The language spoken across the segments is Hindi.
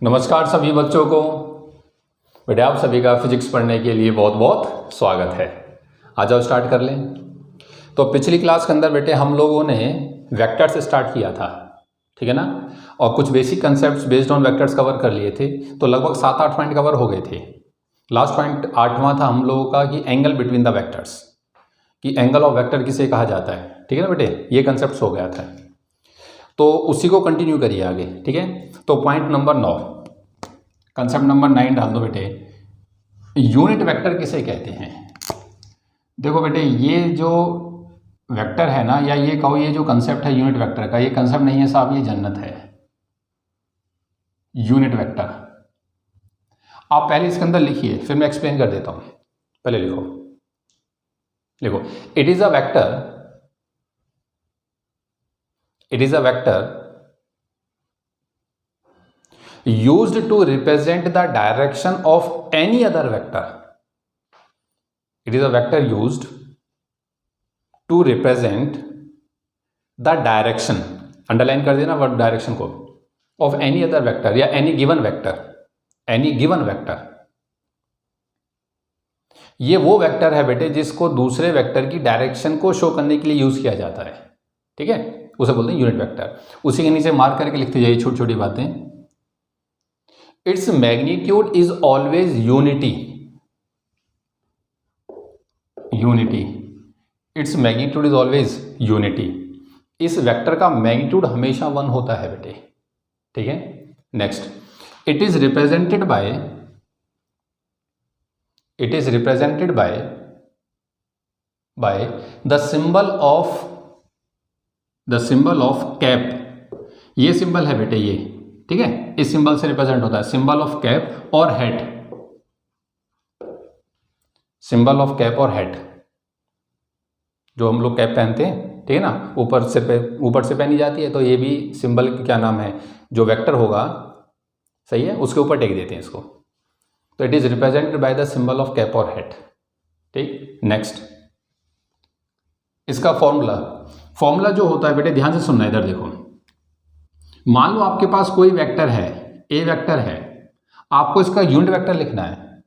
नमस्कार सभी बच्चों को। बेटा आप सभी का फिजिक्स पढ़ने के लिए बहुत बहुत स्वागत है। आ जाओ स्टार्ट कर लें। तो पिछली क्लास के अंदर बेटे हम लोगों ने वेक्टर से स्टार्ट किया था, ठीक है ना, और कुछ basic concepts based on vectors cover कर लिए थे। तो लगभग 7-8 पॉइंट कवर हो गए थे। लास्ट पॉइंट 8वां था हम लोगों का कि एंगल बिटवीन द वेक्टर्स, कि एंगल ऑफ वेक्टर किसे कहा जाता है, ठीक है ना बेटे, ये कंसेप्ट हो गया था। तो उसी को कंटिन्यू करिए आगे, ठीक है। तो पॉइंट नंबर 9, कंसेप्ट नंबर 9 डाल दो बेटे, यूनिट वेक्टर किसे कहते हैं। देखो बेटे, ये जो वेक्टर है ना, या ये कहो ये जो कंसेप्ट है यूनिट वेक्टर का, ये कंसेप्ट नहीं है साहब, ये जन्नत है। यूनिट वेक्टर आप पहले इसके अंदर लिखिए, फिर मैं एक्सप्लेन कर देता हूं। पहले लिखो, it is a vector, it is a vector used to represent the direction of any other vector. It is a vector used to represent the direction, underline कर देना वर्ड डायरेक्शन को, of any other vector या any given vector, any given vector। ये वो वेक्टर है बेटे जिसको दूसरे वेक्टर की डायरेक्शन को शो करने के लिए यूज किया जाता है, ठीक है, उसे बोलते हैं यूनिट वेक्टर। उसी के नीचे मार्क करके लिखते जाइए छोटी छोटी बातें। Its magnitude is always unity. Unity. Its magnitude is always unity. इस वेक्टर का मैग्नीट्यूड हमेशा 1 होता है बेटे, ठीक है। Next, it is represented by the symbol of cap। ये सिंबल है बेटे, ये ठीक है, इस सिंबल से रिप्रेजेंट होता है, सिंबल ऑफ कैप और हेड, सिंबल ऑफ कैप और हेड। जो हम लोग कैप पहनते हैं, ठीक है ना, ऊपर से पहनी जाती है, तो ये भी सिंबल क्या नाम है, जो वेक्टर होगा, सही है, उसके ऊपर टेक देते हैं इसको। तो it is represented by the symbol of cap और हेड, ठीक। नेक्स्ट, इसका फॉर्मूला जो होता है बेटे, ध्यान से सुनना, इधर देखो। मान लो आपके पास कोई वेक्टर है, ए वेक्टर है, आपको इसका यूनिट वेक्टर लिखना है।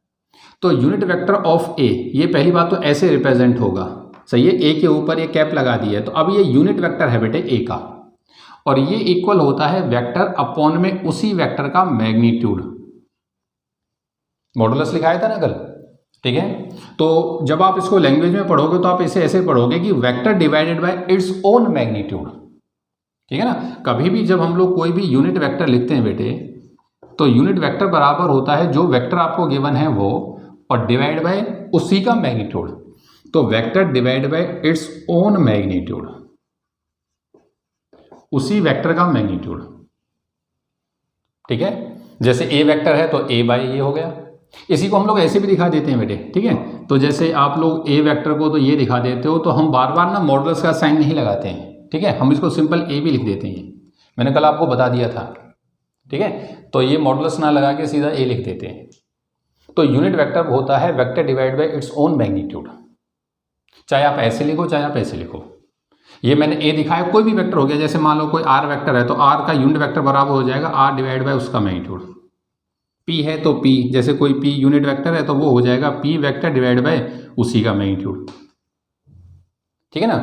तो यूनिट वेक्टर ऑफ ए, ये पहली बात तो ऐसे रिप्रेजेंट होगा, सही है, ए के ऊपर ये कैप लगा दी है, तो अब ये यूनिट वेक्टर है बेटे ए का, और ये इक्वल होता है वेक्टर अपॉन में उसी वेक्टर का मैग्नीट्यूड। मॉडुलस लिखाया था ना कल, ठीक है। तो जब आप इसको लैंग्वेज में पढ़ोगे तो आप इसे ऐसे पढ़ोगे कि vector divided by its own magnitude, ठीक है ना। कभी भी जब हम लोग कोई भी यूनिट वेक्टर लिखते हैं बेटे, तो यूनिट वेक्टर बराबर होता है जो वेक्टर आपको गिवन है वो, और डिवाइड बाय उसी का मैग्नीट्यूड। तो vector divide by its own magnitude, उसी वेक्टर का मैग्नीट्यूड, ठीक है। जैसे ए वेक्टर है तो ए बाय ये हो गया। इसी को हम लोग ऐसे भी दिखा देते हैं बेटे, ठीक है। तो जैसे आप लोग ए वेक्टर को तो ये दिखा देते हो, तो हम बार बार ना मॉडुलस का साइन नहीं लगाते हैं, ठीक है, हम इसको सिंपल ए भी लिख देते हैं। मैंने कल आपको बता दिया था, ठीक है। तो ये मॉडुलस ना लगा के सीधा ए लिख देते हैं। तो यूनिट वेक्टर होता है vector divide by its own magnitude, चाहे आप ऐसे लिखो चाहे आप ऐसे लिखो। ये मैंने ए दिखाया, कोई भी वेक्टर हो गया, जैसे मान लो कोई आर वेक्टर है, तो आर का यूनिट वेक्टर बराबर हो जाएगा आर डिवाइड बाय उसका मैग्नीट्यूड। पी है तो पी, जैसे कोई पी यूनिट वेक्टर है तो वो हो जाएगा पी वेक्टर डिवाइड बाय उसी का मैग्नीट्यूड, ठीक है ना।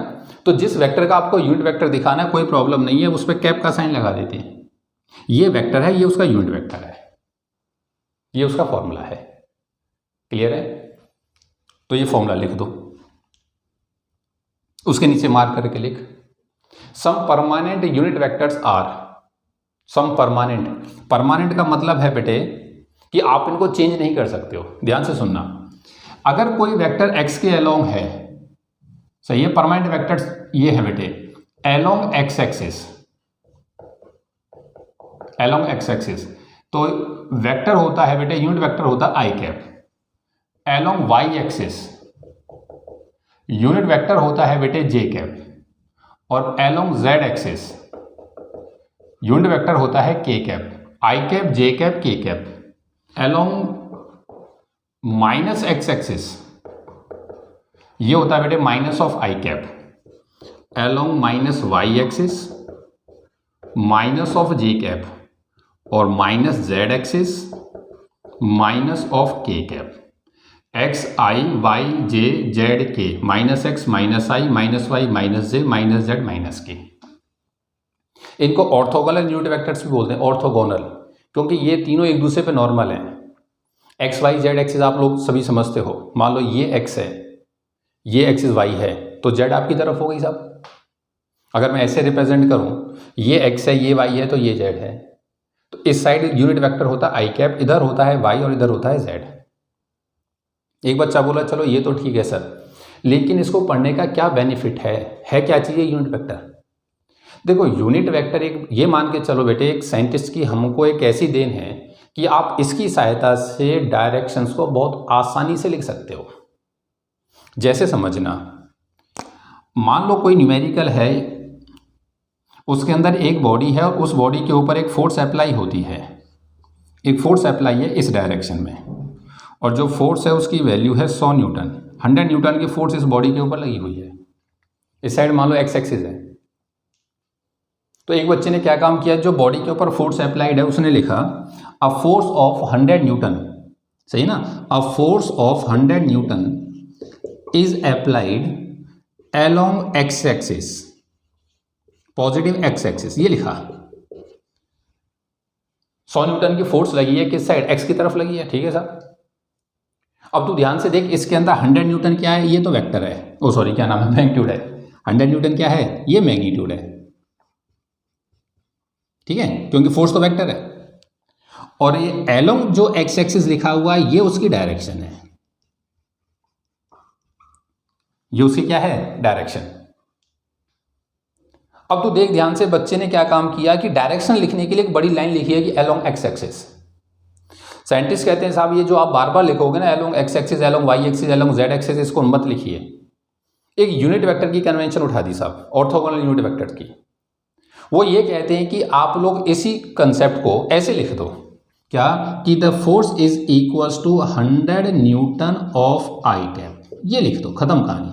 तो जिस वेक्टर का आपको यूनिट वेक्टर दिखाना है, कोई प्रॉब्लम नहीं है, उस पर कैप का साइन लगा देते हैं। ये वेक्टर है, ये उसका यूनिट वेक्टर है, ये उसका फॉर्मूला है। क्लियर है। तो ये फॉर्मूला लिख दो, उसके नीचे मार्क करके लिख, some permanent unit vectors are, some permanent का मतलब है बेटे कि आप इनको चेंज नहीं कर सकते हो। ध्यान से सुनना, अगर कोई वेक्टर एक्स के अलोंग है, सही है, परमानेंट वेक्टर्स ये है बेटे, along x axis, along x axis, तो वेक्टर होता है बेटे, यूनिट वेक्टर होता है i cap. Along Y axis unit vector होता है बेटे जे कैप, और along Z axis unit vector होता है k cap, i cap, J cap, के cap. Along minus x axis ये होता है बेटे minus of I cap, along minus y axis minus of j cap, और minus Z axis minus of के कैप, एक्स आई वाई जे जेड के माइनस एक्स माइनस आई माइनस वाई माइनस जे माइनस जेड माइनस के। इनको ऑर्थोगोनल यूनिट वेक्टर्स भी बोलते हैं, ऑर्थोगोनल, क्योंकि ये तीनों एक दूसरे पे नॉर्मल हैं। एक्स वाई जेड एक्सिस आप लोग सभी समझते हो। मान लो ये एक्स है, ये एक्सिस वाई है, तो जेड आपकी तरफ हो गई साहब। अगर मैं ऐसे रिप्रेजेंट करूं, ये एक्स है, ये वाई है, तो ये जेड है। तो इस साइड यूनिट वेक्टर होता है आई कैप, इधर होता है वाई और इधर होता है जेड। एक बच्चा बोला चलो ये तो ठीक है सर, लेकिन इसको पढ़ने का क्या बेनिफिट है क्या चीज़ है यूनिट वेक्टर? देखो यूनिट वेक्टर एक, ये मान के चलो बेटे, एक साइंटिस्ट की हमको एक ऐसी देन है कि आप इसकी सहायता से डायरेक्शंस को बहुत आसानी से लिख सकते हो। जैसे समझना, मान लो कोई न्यूमेरिकल है, उसके अंदर एक बॉडी है और उस बॉडी के ऊपर एक फोर्स अप्लाई होती है, एक फोर्स अप्लाई है इस डायरेक्शन में, और जो फोर्स है उसकी वैल्यू है 100 न्यूटन। 100 न्यूटन की फोर्स इस बॉडी के ऊपर लगी हुई है। इस साइड मान लो एक्स एक्सिस है। तो एक बच्चे ने क्या काम किया, जो बॉडी के ऊपर फोर्स अप्लाइड है उसने लिखा अ फोर्स ऑफ 100 न्यूटन, सही ना, a force of 100 Newton is applied along x axis, positive x axis, ये लिखा। 100 न्यूटन की फोर्स लगी है किस साइड, एक्स की तरफ लगी है, ठीक है साहब। अब तू ध्यान से देख, इसके अंदर 100 न्यूटन क्या है, ये तो वेक्टर है, ओ सॉरी क्या नाम है, मैग्नीट्यूड है। 100 न्यूटन क्या है, ये मैग्नीट्यूड है, ठीक है, क्योंकि फोर्स तो वेक्टर है। और ये अलोंग जो एक्स एक्सिस लिखा हुआ है ये उसकी डायरेक्शन है, ये उसकी क्या है, डायरेक्शन। अब तो देख ध्यान से, बच्चे ने क्या काम किया कि डायरेक्शन लिखने के लिए एक बड़ी लाइन लिखी है कि अलोंग एक्स एक्सिस। साइंटिस्ट कहते हैं साहब ये जो आप बार बार लिखोगे ना, along x axis, along Y axis, along Z axis, इसको मत लिखिए। एक यूनिट वेक्टर की कन्वेंशन उठा दी साहब, ऑर्थोगोनल यूनिट वेक्टर की। वो ये कहते हैं कि आप लोग इसी कंसेप्ट को ऐसे लिख दो, क्या कि the force is equals to 100 newton of I cap, ये लिख दो, खत्म कहानी।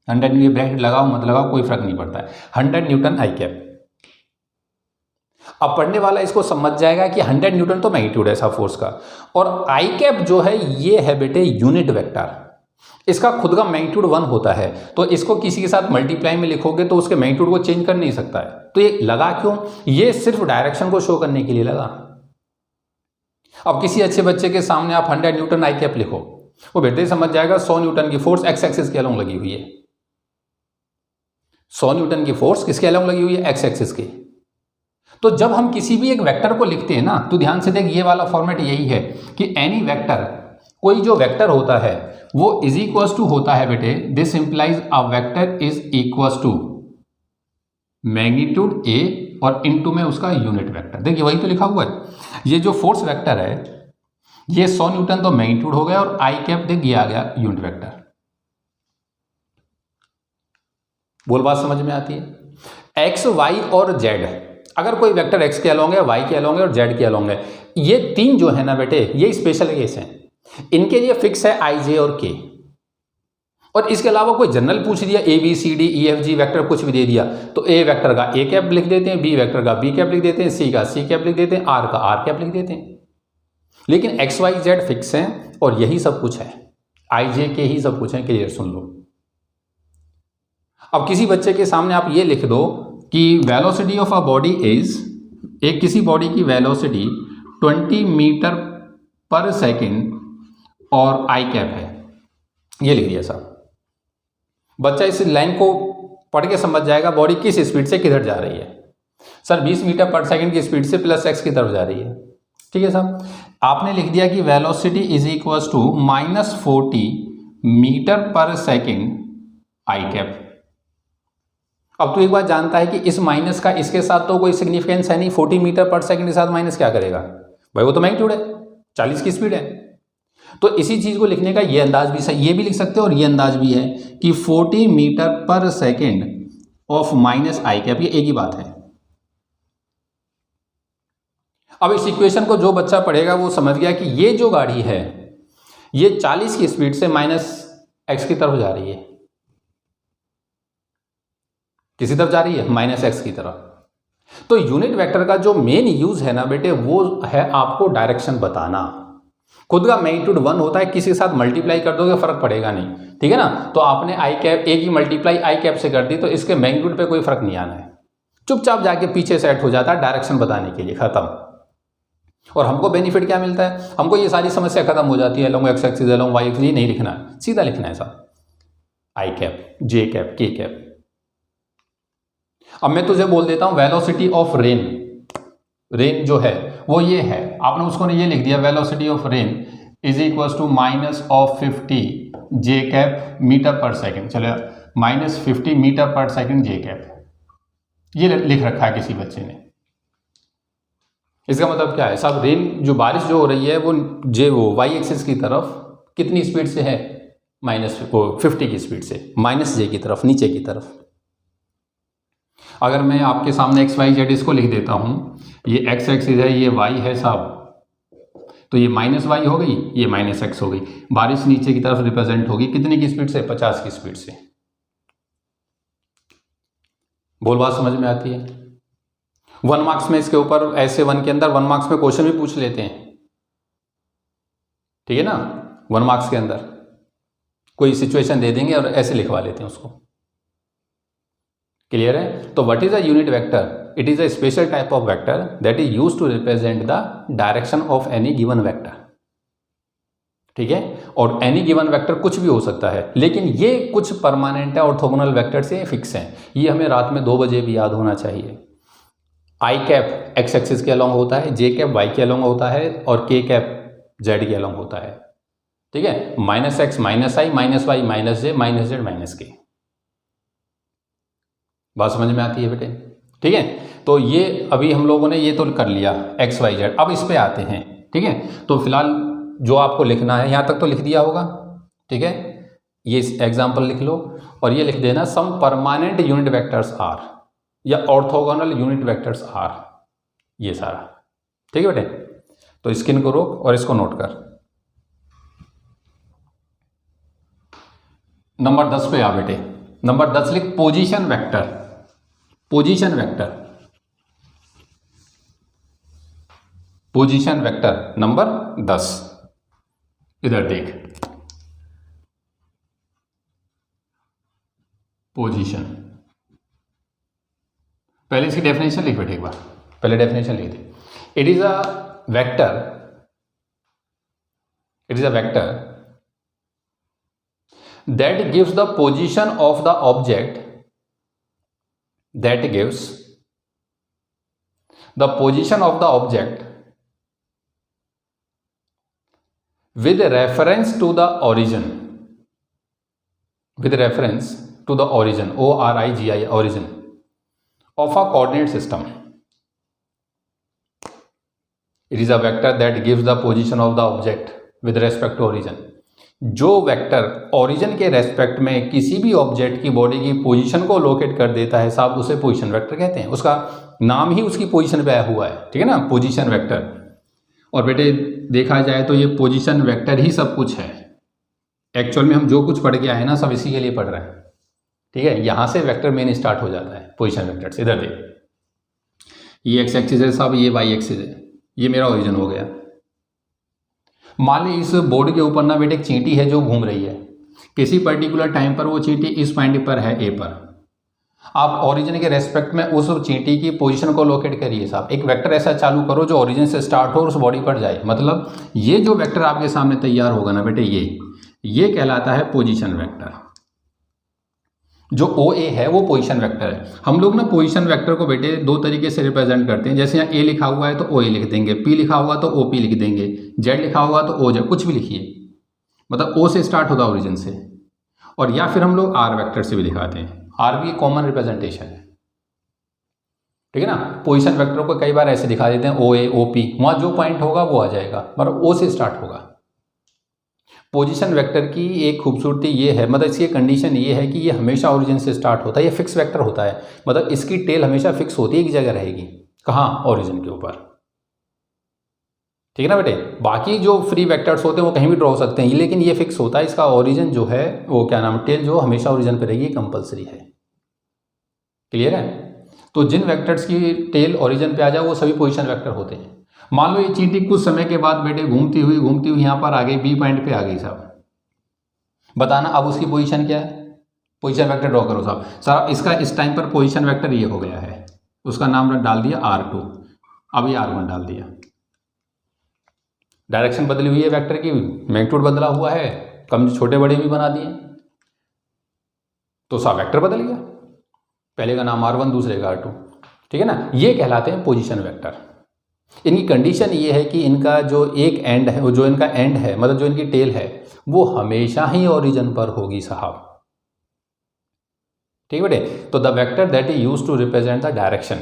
100 ये ब्रैकेट लगाओ मत लगाओ कोई फर्क नहीं पड़ता है, 100 न्यूटन आई कैप। अब पढ़ने वाला इसको समझ जाएगा कि 100 न्यूटन तो मैग्नीट्यूड है ऐसा फोर्स का, और आई कैप जो है ये है बेटे यूनिट वेक्टर, इसका खुद का मैग्नीट्यूड 1 होता है। तो इसको किसी के साथ मल्टीप्लाई में लिखोगे तो उसके मैग्नीट्यूड को चेंज कर नहीं सकता है। तो ये लगा क्यों, ये सिर्फ डायरेक्शन को शो करने के लिए लगा। अब किसी अच्छे बच्चे के सामने आप 100 न्यूटन आई कैप लिखो, वो बेटे समझ जाएगा 100 न्यूटन की फोर्स एक्स एक्सिस के अलोंग लगी हुई है। 100 न्यूटन की फोर्स किसके अलोंग लगी हुई है, एक्स एक्सिस की। तो जब हम किसी भी एक वेक्टर को लिखते हैं ना, तो ध्यान से देख, ये वाला फॉर्मेट यही है कि एनी वेक्टर, कोई जो वेक्टर होता है वो इज इक्वल्स टू होता है बेटे, this implies a vector is equals to magnitude A और इनटू में उसका यूनिट वेक्टर। देखिए वही तो लिखा हुआ है। ये जो फोर्स वेक्टर है ये 100 न्यूटन तो मैग्नीट्यूड हो गया, और आई कैप देख ये आ गया यूनिट वेक्टर। बोल बात समझ में आती है। एक्स वाई और जेड, अगर कोई वेक्टर एक्स के अलोंग है, वाई के अलोंग है और जेड के अलोंग है, ये तीन जो है ना बेटे ये स्पेशल केस हैं, इनके लिए फिक्स है आई जे और के। और इसके अलावा कोई जनरल पूछ दिया A B C D E F G vector कुछ भी दे दिया, तो ए वेक्टर का ए कैप लिख देते हैं, बी वेक्टर का बी कैप लिख देते हैं, सी का सी कैप लिख देते हैं, आर का आर कैप लिख देते हैं। लेकिन एक्स वाई जेड फिक्स हैं और यही सब कुछ है, आई जे के ही सब कुछ है। क्लियर, सुन लो। अब किसी बच्चे के सामने आप ये लिख दो कि velocity of a body is, एक किसी बॉडी की वेलोसिटी 20 मीटर पर सेकेंड और आई कैप है, ये लिख दिया साहब। बच्चा इस लाइन को पढ़ के समझ जाएगा बॉडी किस स्पीड से किधर जा रही है। सर 20 मीटर पर सेकेंड की स्पीड से प्लस एक्स की तरफ जा रही है, ठीक है साहब। आपने लिख दिया कि velocity is equals to -40 metre पर सेकेंड आई कैप। अब तो एक बात जानता है कि इस माइनस का इसके साथ तो कोई सिग्निफिकेंस है नहीं, 40 मीटर पर सेकंड के साथ माइनस क्या करेगा भाई, वो तो मैग्नीट्यूड है, 40 की स्पीड है। तो इसी चीज को लिखने का ये अंदाज भी सही, ये भी लिख सकते हो और ये अंदाज भी है कि 40 मीटर पर second of minus I cap, ये एक ही बात है। अब इस इक्वेशन को जो बच्चा पढ़ेगा वो समझ गया कि ये जो गाड़ी है ये 40 की स्पीड से माइनस एक्स की तरफ जा रही है। किसी तरफ जा रही है, माइनस एक्स की तरफ। तो यूनिट वेक्टर का जो मेन यूज है ना बेटे, वो है आपको डायरेक्शन बताना। खुद का मैग्नीट्यूड 1 होता है, किसी के साथ मल्टीप्लाई कर दोगे फर्क पड़ेगा नहीं, ठीक है ना। तो आपने आई कैप ए की मल्टीप्लाई आई कैप से कर दी तो इसके मैग्नीट्यूड पे कोई फर्क नहीं आना है, चुपचाप जाके पीछे सेट हो जाता है डायरेक्शन बताने के लिए, खत्म। और हमको बेनिफिट क्या मिलता है, हमको ये सारी समस्या खत्म हो जाती है, long X axis long Y axis नहीं लिखना है, सीधा लिखना है साहब आई कैप जे कैप के कैप। अब मैं तुझे बोल देता हूं वेलोसिटी ऑफ रेन, रेन जो है वो ये है, आपने उसको ये लिख दिया velocity of rain is equal to -50 J cap metre पर सेकेंड, चलो -50 मीटर पर सेकेंड जे कैप, ये लिख रखा है किसी बच्चे ने। इसका मतलब क्या है साहब, रेन जो बारिश जो हो रही है वो वाई एक्सिस की तरफ कितनी स्पीड से है, -50 की स्पीड से, -j की तरफ, नीचे की तरफ। अगर मैं आपके सामने एक्स वाई जेड इसको लिख देता हूं, ये एक्स एक्सिस है, ये वाई है साहब, तो ये -y हो गई, ये -x हो गई। बारिश नीचे की तरफ रिप्रेजेंट होगी कितने की स्पीड से, 50 की स्पीड से। बोल बात समझ में आती है। 1 मार्क्स में इसके ऊपर ऐसे 1 के अंदर 1 मार्क्स में क्वेश्चन भी पूछ लेते हैं, ठीक है ना। 1 मार्क्स के अंदर कोई सिचुएशन दे देंगे और ऐसे लिखवा लेते हैं उसको, क्लियर है। तो what is a unit vector, it is a special type of vector that is used to represent the direction of any given vector, ठीक है। और एनी गिवन वेक्टर कुछ भी हो सकता है, लेकिन ये कुछ परमानेंट है, ऑर्थोगोनल वेक्टर से फिक्स हैं, ये हमें रात में 2 बजे भी याद होना चाहिए। आई कैप एक्स एक्सिस के अलॉन्ग होता है, जे कैप वाई के अलॉन्ग होता है और के कैप जेड के अलॉन्ग होता है, ठीक है। -x -i -y -j -z -k, बात समझ में आती है बेटे, ठीक है। तो ये अभी हम लोगों ने ये तो कर लिया एक्स वाई जेड, अब इस पे आते हैं, ठीक है। तो फिलहाल जो आपको लिखना है, यहाँ तक तो लिख दिया होगा, ठीक है। ये एग्जाम्पल लिख लो और ये लिख देना सम परमानेंट यूनिट वेक्टर्स आर या ऑर्थोगोनल यूनिट वेक्टर्स आर, ये सारा, ठीक है बेटे। तो स्क्रीन को रोक और इसको नोट कर। नंबर 10 पे आ बेटे, नंबर 10 लिख position vector, position vector, position vector number 10, इधर देख, पोजीशन, पहले इसकी डेफिनेशन लिख बेटे एक बार, पहले डेफिनेशन लिख दे। It is a vector, it is a vector that gives the position of the object, that gives the position of the object with reference to the origin, with reference to the origin, O-R-I-G-I, origin of a coordinate system. It is a vector that gives the position of the object with respect to origin. जो वेक्टर ओरिजिन के रेस्पेक्ट में किसी भी ऑब्जेक्ट की बॉडी की पोजीशन को लोकेट कर देता है साहब, उसे पोजीशन वेक्टर कहते हैं। उसका नाम ही उसकी पोजीशन पे आया हुआ है, ठीक है ना, पोजीशन वेक्टर। और बेटे देखा जाए तो ये पोजीशन वेक्टर ही सब कुछ है, एक्चुअल में हम जो कुछ पढ़ के आए ना सब इसी के लिए पढ़ रहे हैं, ठीक है। यहाँ से वेक्टर मेन स्टार्ट हो जाता है पोजीशन वेक्टर से। इधर देख, ये एक्स एक्सिस है साहब, ये वाई एक्सिस है, ये मेरा ओरिजिन हो गया। मान ली इस बोर्ड के ऊपर ना बेटे एक चींटी है जो घूम रही है, किसी पर्टिकुलर टाइम पर वो चींटी इस पॉइंट पर है ए पर, आप ओरिजिन के रेस्पेक्ट में उस चींटी की पोजीशन को लोकेट करिए साहब। एक वेक्टर ऐसा चालू करो जो ओरिजिन से स्टार्ट हो और उस बॉडी पर जाए, मतलब ये जो वेक्टर आपके सामने तैयार होगा ना बेटे, ये कहलाता है पोजीशन वेक्टर। जो ओ ए है वो पोजीशन वेक्टर है। हम लोग ना पोजीशन वेक्टर को बेटे 2 तरीके से रिप्रेजेंट करते हैं, जैसे यहाँ ए लिखा हुआ है तो ओ ए लिख देंगे, पी लिखा हुआ तो ओ पी लिख देंगे, जेड लिखा हुआ तो ओ जेड, कुछ भी लिखिए, मतलब ओ से स्टार्ट होगा ओरिजिन से। और या फिर हम लोग आर वेक्टर से भी दिखाते हैं, आर भी कॉमन रिप्रेजेंटेशन है, ठीक है ना। पोजीशन वेक्टर को कई बार ऐसे दिखा देते हैं ओ ए ओ पी, वहाँ जो पॉइंट होगा वो आ जाएगा, मतलब ओ से स्टार्ट होगा। पोजीशन वेक्टर की एक खूबसूरती ये है, मतलब इसकी कंडीशन ये है कि ये हमेशा ओरिजिन से स्टार्ट होता है, ये फिक्स वेक्टर होता है, मतलब इसकी टेल हमेशा फिक्स होती है, एक जगह रहेगी, कहाँ, ओरिजिन के ऊपर, ठीक है ना बेटे। बाकी जो फ्री वेक्टर्स होते हैं वो कहीं भी ड्रॉ हो सकते हैं, लेकिन ये फिक्स होता है, इसका ओरिजिन जो है वो क्या नाम, टेल जो हमेशा ओरिजिन पे रहेगी, कंपलसरी है, क्लियर है। तो जिन वेक्टर्स की टेल ओरिजिन पे आ जाए वो सभी पोजीशन वेक्टर होते हैं। मान लो ये चींटी कुछ समय के बाद बेटे घूमती हुई यहाँ पर आ गई, बी पॉइंट पे आ गई साहब, बताना अब उसकी पोजीशन क्या है, पोजीशन वेक्टर ड्रॉ करो साहब। साहब इसका इस टाइम पर पोजीशन वेक्टर ये हो गया है, उसका नाम डाल दिया R2, अब ये R1 डाल दिया। डायरेक्शन बदली हुई है वेक्टर की, मैग्नीट्यूड बदला हुआ है, कम छोटे बड़े भी बना दिए, तो साहब वेक्टर बदल गया, पहले का नाम R1 दूसरे का R2, ठीक है ना। ये कहलाते हैं पोजीशन वेक्टर। इनकी कंडीशन ये है कि इनका जो एक एंड है, जो इनका एंड है, मतलब जो इनकी टेल है, वो हमेशा ही ओरिजिन पर होगी साहब, ठीक है बेटे। तो the vector that is used to represent the direction,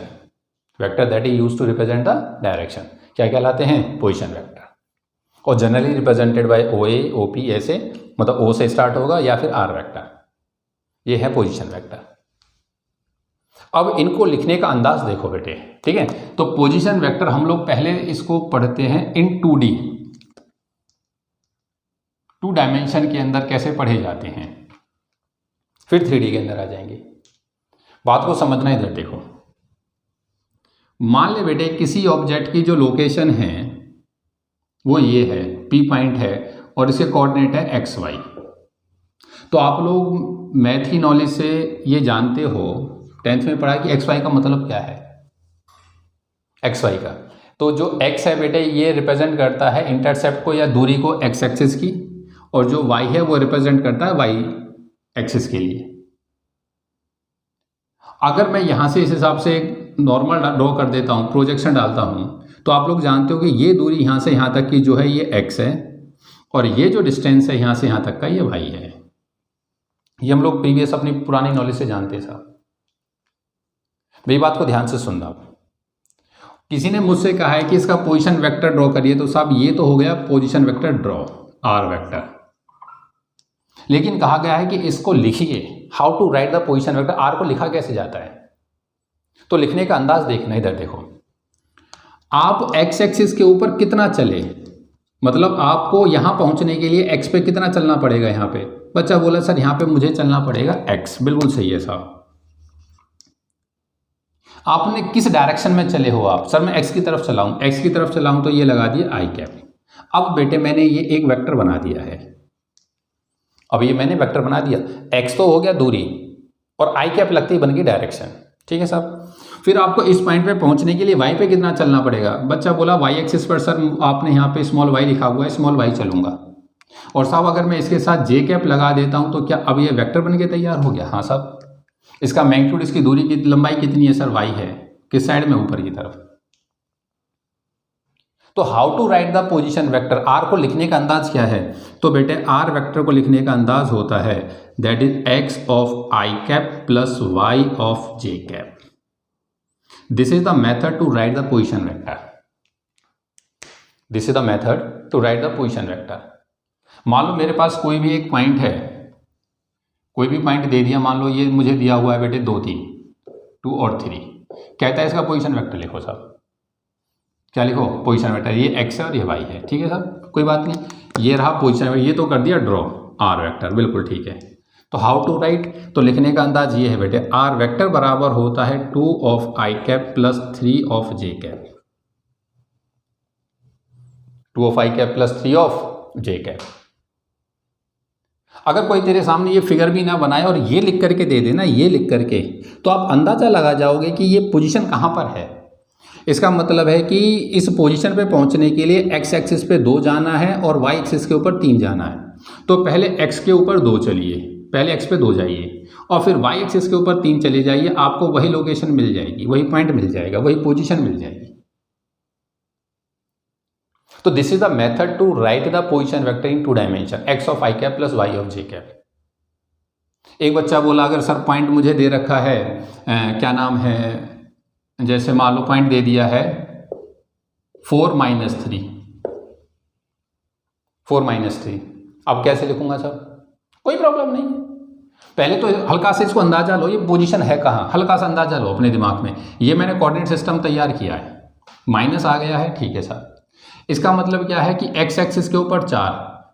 vector that is used to represent the direction क्या कहलाते हैं, पोजीशन वेक्टर। और generally represented by OA OP, ऐसे मतलब O से स्टार्ट होगा या फिर R वेक्टर, ये है पोजीशन वेक्टर। अब इनको लिखने का अंदाज देखो बेटे, ठीक है। तो पोजीशन वेक्टर हम लोग पहले इसको पढ़ते हैं इन 2D, 2 डायमेंशन के अंदर कैसे पढ़े जाते हैं, फिर 3D के अंदर आ जाएंगे। बात को समझना इधर देखो। मान ले बेटे किसी ऑब्जेक्ट की जो लोकेशन है वो ये है, P पॉइंट है और इसके कोऑर्डिनेट है XY। तो आप लोग मैथ की नॉलेज से ये जानते हो, 10th में पढ़ा कि XY का मतलब क्या है, XY का, तो जो X है बेटे ये रिप्रेजेंट करता है इंटरसेप्ट को या दूरी को X एक्सिस की, और जो Y है वो रिप्रेजेंट करता है Y एक्सिस के लिए। अगर मैं यहां से इस हिसाब से नॉर्मल ड्रॉ कर देता हूं, प्रोजेक्शन डालता हूं, तो आप लोग जानते हो कि ये दूरी यहां से यहां तक की जो है ये X है, और ये जो डिस्टेंस है यहां से यहां तक का ये Y है। ये हम लोग प्रीवियस अपनी पुरानी नॉलेज से जानते हैं साहब। मेरी बात को ध्यान से सुनना। किसी ने मुझसे कहा है कि इसका पोजीशन वेक्टर ड्रॉ करिए, तो साहब ये तो हो गया position vector draw, R vector, लेकिन कहा गया है कि इसको लिखिए, how to write the position vector. R को लिखा कैसे जाता है, तो लिखने का अंदाज देखना। इधर देखो, आप X एक्सिस के ऊपर कितना चले, मतलब आपको यहां पहुंचने के लिए X पे कितना चलना पड़ेगा। यहां पे बच्चा बोला सर यहां पे मुझे चलना पड़ेगा X, बिल्कुल सही है साहब। आपने किस डायरेक्शन में चले हो आप, सर मैं X की तरफ चलाऊं, X की तरफ चलाऊं, तो ये लगा दिया I कैप। अब बेटे मैंने ये एक वेक्टर बना दिया है, अब ये मैंने वेक्टर बना दिया, X तो हो गया दूरी और I कैप लगती बन गई डायरेक्शन, ठीक है साहब। फिर आपको इस पॉइंट पे पहुंचने के लिए Y पे कितना चलना पड़ेगा। बच्चा बोला Y एक्सिस पर सर आपने यहाँ पे स्मॉल y लिखा हुआ है, स्मॉल y चलूंगा, और साहब अगर मैं इसके साथ J कैप लगा देता हूं तो क्या अब ये वेक्टर बन के तैयार हो गया। हाँ साहब, इसका मैग्नीट्यूड, इसकी दूरी की लंबाई कितनी है सर, Y है, किस साइड में, ऊपर की तरफ। तो how to write the position vector, R को लिखने का अंदाज क्या है, तो बेटे R वेक्टर को लिखने का अंदाज होता है that is X of I cap plus Y of J cap. This is the method to write the position vector, this is the method to write the position vector. मान लो मेरे पास कोई भी एक पॉइंट है, कोई भी पॉइंट दे दिया, मान लो ये मुझे दिया हुआ है बेटे 2 3, 2 और 3, कहता है इसका पोजीशन वेक्टर लिखो साहब। क्या लिखो, पोजीशन वेक्टर, ये X है और ये Y है, ठीक है साहब, कोई बात नहीं। ये रहा पोजीशन वेक्टर, ये तो कर दिया ड्रॉ R वेक्टर, बिल्कुल ठीक है। तो हाउ टू राइट, तो लिखने का अंदाज ये है बेटे, R वेक्टर बराबर होता है 2 of I cap plus 3 of J cap, 2 of I cap plus 3 of J cap. अगर कोई तेरे सामने ये फिगर भी ना बनाए और ये लिख करके दे देना, ये लिख करके, तो आप अंदाजा लगा जाओगे कि ये पोजीशन कहाँ पर है। इसका मतलब है कि इस पोजीशन पे पहुंचने के लिए X एक्सिस पे 2 जाना है और Y एक्सिस के ऊपर 3 जाना है। तो पहले X के ऊपर 2 चलिए, पहले X पे 2 जाइए और फिर Y एक्सिस के ऊपर 3 चले जाइए, आपको वही लोकेशन मिल जाएगी, वही पॉइंट मिल जाएगा, वही पोजीशन मिल जाएगी। तो this is the method to write the position vector in 2 dimension, X of I cap plus Y of J cap. एक बच्चा बोला अगर सर पॉइंट मुझे दे रखा है, क्या नाम है, जैसे मान लो पॉइंट दे दिया है 4 - 3, 4 - 3, अब कैसे लिखूंगा सर, कोई प्रॉब्लम नहीं है। पहले तो हल्का से इसको अंदाजा लो, ये पोजीशन है कहाँ, हल्का सा अंदाजा लो अपने दिमाग में। ये मैंने कोऑर्डिनेट सिस्टम तैयार किया है, माइनस आ गया है, ठीक है सर। इसका मतलब क्या है कि X एक्सिस के ऊपर 4,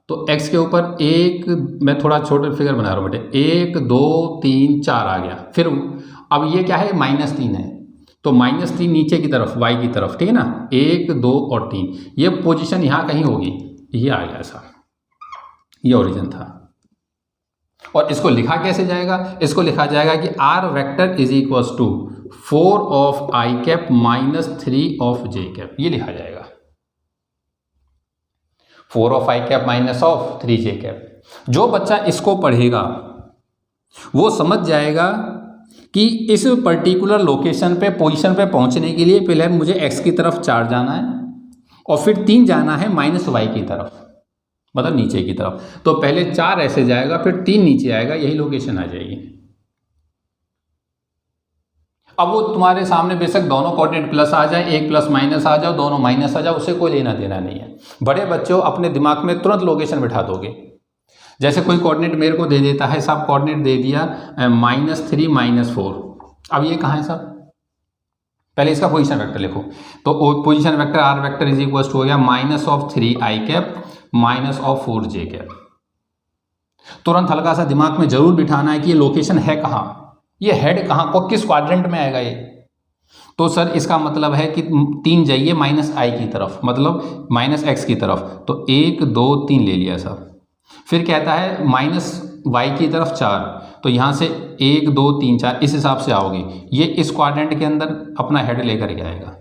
तो X के ऊपर 1, मैं थोड़ा छोटे फिगर बना रहा हूँ बेटे, 1 2 3 4 आ गया। फिर अब ये क्या है, -3 है, तो -3 नीचे की तरफ y की तरफ, ठीक है ना, 1 2 और 3, ये पोजीशन यहाँ कहीं होगी, ये आ गया ऐसा, ये ओरिजिन था। और इसको लिखा कैसे जाएगा, इसको लिखा जाएगा कि r vector is equals to 4 of i cap minus 3 of j cap, ये लिखा जाएगा 4 of i cap minus of 3 j cap. जो बच्चा इसको पढ़ेगा वो समझ जाएगा कि इस पर्टिकुलर लोकेशन पे, पोजीशन पे पहुंचने के लिए पहले मुझे x की तरफ 4 जाना है और फिर 3 जाना है -y की तरफ, मतलब नीचे की तरफ। तो पहले 4 ऐसे जाएगा, फिर 3 नीचे आएगा, यही लोकेशन आ जाएगी। अब वो तुम्हारे सामने बेशक दोनों कोऑर्डिनेट प्लस आ जाए, एक प्लस माइनस आ जाओ, दोनों माइनस आ जाओ, उससे कोई लेना देना नहीं है। बड़े बच्चों अपने दिमाग में तुरंत लोकेशन बिठा दोगे। जैसे कोई कोऑर्डिनेट मेरे को दे देता है, साहब कोऑर्डिनेट दे दिया -3 -4, अब ये कहाँ है साहब, पहले इसका पोजीशन वेक्टर लिखो। तो position vector r vector is equal to हो गया -3i कैप -4j कैप। तुरंत हल्का सा दिमाग में जरूर बिठाना है कि ये लोकेशन है कहाँ, ये हेड कहाँ को, किस क्वाड्रेंट में आएगा ये। तो सर इसका मतलब है कि 3 जाइए -i की तरफ, मतलब -x की तरफ, तो 1 2 3 ले लिया सर। फिर कहता है -y की तरफ 4, तो यहाँ से 1 2 3 4 इस हिसाब से आओगे, ये इस क्वाड्रेंट के अंदर अपना हेड लेकर के आएगा।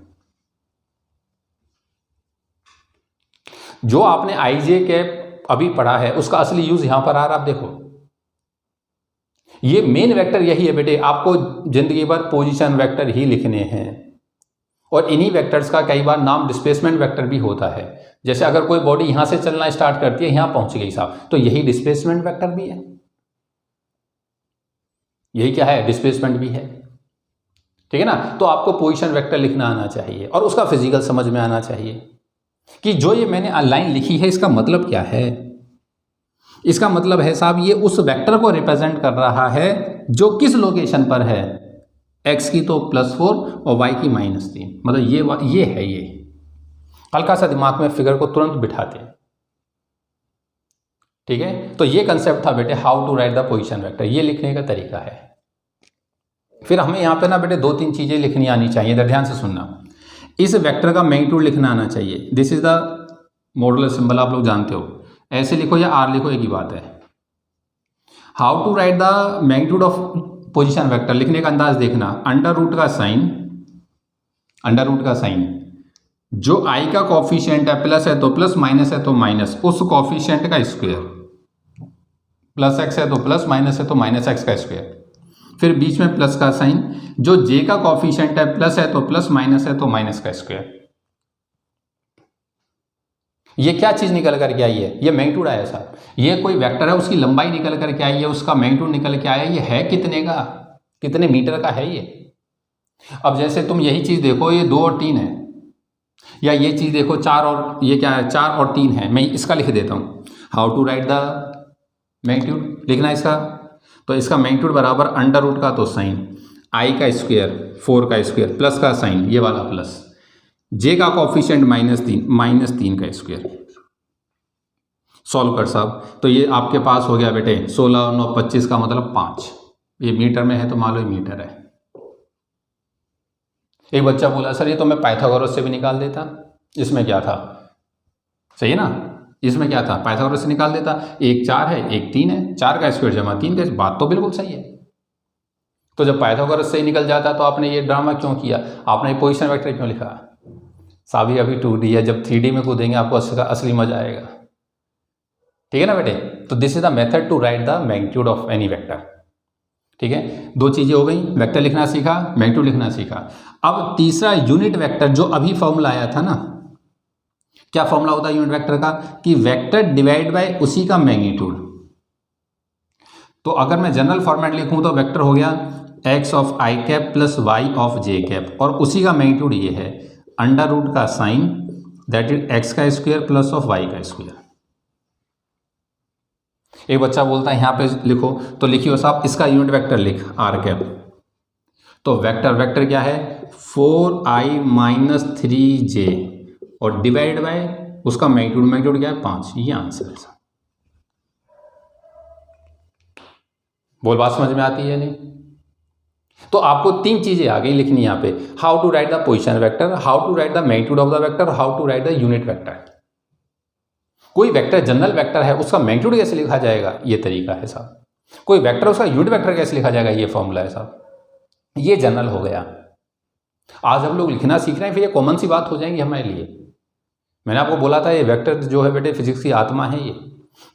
जो आपने i j कैप अभी पढ़ा है उसका असली यूज यहां पर आ रहा, आप देखो ये मेन वेक्टर यही है बेटे, आपको जिंदगी भर पोजीशन वेक्टर ही लिखने हैं। और इन्हीं वेक्टर्स का कई बार नाम डिस्प्लेसमेंट वेक्टर भी होता है। जैसे अगर कोई बॉडी यहां से चलना स्टार्ट करती है, यहां पहुंच गई साहब, तो यही डिस्प्लेसमेंट वेक्टर भी है, यही क्या है, डिस्प्लेसमेंट भी है, ठीक है ना। तो आपको पोजीशन वेक्टर लिखना आना चाहिए और उसका फिजिकल समझ में आना चाहिए कि जो ये मैंने लाइन लिखी है इसका मतलब क्या है। इसका मतलब है साहब ये उस वेक्टर को रिप्रेजेंट कर रहा है जो किस लोकेशन पर है, x की तो +4 और y की -3, मतलब ये है। ये हल्का सा दिमाग में फिगर को तुरंत बिठाते हैं, ठीक है। तो ये कंसेप्ट था बेटे, how to write the position vector, ये लिखने का तरीका है। फिर हमें यहाँ पे ना बेटे 2-3 चीजें लिखनी आनी चाहिए, इधर ध्यान से सुनना। इस वेक्टर का मैग्नीट्यूड लिखना आना चाहिए, this is the modular symbol, आप लोग जानते हो, ऐसे लिखो या r लिखो, एक ही बात है। How to write the magnitude of position vector, लिखने का अंदाज देखना, अंडर रूट का साइन, जो i का कॉफिशिएंट है प्लस है तो प्लस, माइनस है तो माइनस, उस कॉफिशिएंट का स्क्वायर, प्लस x है तो प्लस, माइनस है तो माइनस x का स्क्वायर, फिर बीच में प्लस का साइन, जो j का कॉफिशिएंट है प्लस है तो प्लस, माइनस है तो माइनस का स्क्वायर। ये क्या चीज निकल करके आई है, ये मैग्नीट्यूड आया साहब। ये कोई वेक्टर है, उसकी लंबाई निकल करके आई है, उसका मैग्नीट्यूड निकल के आया, ये है कितने का, कितने मीटर का है ये। अब जैसे तुम यही चीज देखो, ये 2 और 3 है, या ये चीज देखो 4 और ये क्या है, 4 और 3 है। मैं इसका लिख देता हूं, how to write the magnitude, लिखना इसका, तो इसका मैग्नीट्यूड बराबर अंडर रूट का तो साइन, i का स्क्वायर 4 का स्क्वायर, प्लस का साइन ये वाला प्लस, j का कॉफिशिएंट -3 का स्क्वायर। सॉल्व कर साहब, तो ये आपके पास हो गया बेटे 16 और 9 25 का मतलब 5, ये मीटर में है तो मान लो मीटर है। एक बच्चा बोला सर ये तो मैं पाइथागोरस से भी निकाल देता, इसमें क्या था, सही है ना, इसमें क्या था, पाइथागोरस से निकाल देता, एक 4 है एक 3 है, 4 का स्क्वायर जमा 3 का, बात तो बिल्कुल सही है। तो जब पाइथागोरस से ही निकल जाता तो आपने ये ड्रामा क्यों किया, आपने पोजीशन वेक्टर क्यों लिखा। साहब अभी 2D है, जब 3D में कूदेंगे आपको असली मजा आएगा, ठीक है ना बेटे। तो this is the method to write the magnitude of any vector, ठीक है। 2 चीजें हो गई, वेक्टर लिखना सीखा, मैग्नीट्यूड लिखना सीखा। अब तीसरा यूनिट वेक्टर, जो अभी फॉर्मूला आया था ना, क्या फॉर्मूला होता है यूनिट वेक्टर का, कि वेक्टर डिवाइड बाय उसी का मैग्नीट्यूड। तो अगर मैं जनरल फॉर्मेट लिखूं तो वेक्टर हो गया x of i cap plus y of j cap, और उसी का मैग्नीट्यूड ये है अंडर रूट का साइन, दैट इज x का स्क्वायर प्लस ऑफ y का स्क्वायर। एक बच्चा बोलता है यहाँ पे लिखो, तो लिखियो साहब इसका यूनिट वेक्टर लिख r कैप। तो वेक्टर क्या है 4i माइनस 3j और डिवाइड बाय उसका मैग्नीट्यूड क्या है 5, ये आंसर है। बोल बात समझ में आती है नहीं। तो आपको 3 चीज़ें आ गई लिखनी यहाँ पे, how to write the position vector, how to write the magnitude of the vector, how to write the unit vector. कोई वेक्टर जनरल वेक्टर है, उसका मैग्नीट्यूड कैसे लिखा जाएगा, ये तरीका है साहब। कोई वेक्टर, उसका यूनिट वेक्टर कैसे लिखा जाएगा, ये फॉर्मूला है साहब। ये जनरल हो गया। आज हम लोग लिखना सीख रहे हैं, फिर ये कॉमन सी बात हो जाएंगी हमारे लिए। मैंने आपको बोला था ये वेक्टर जो है बेटे फिजिक्स की आत्मा है।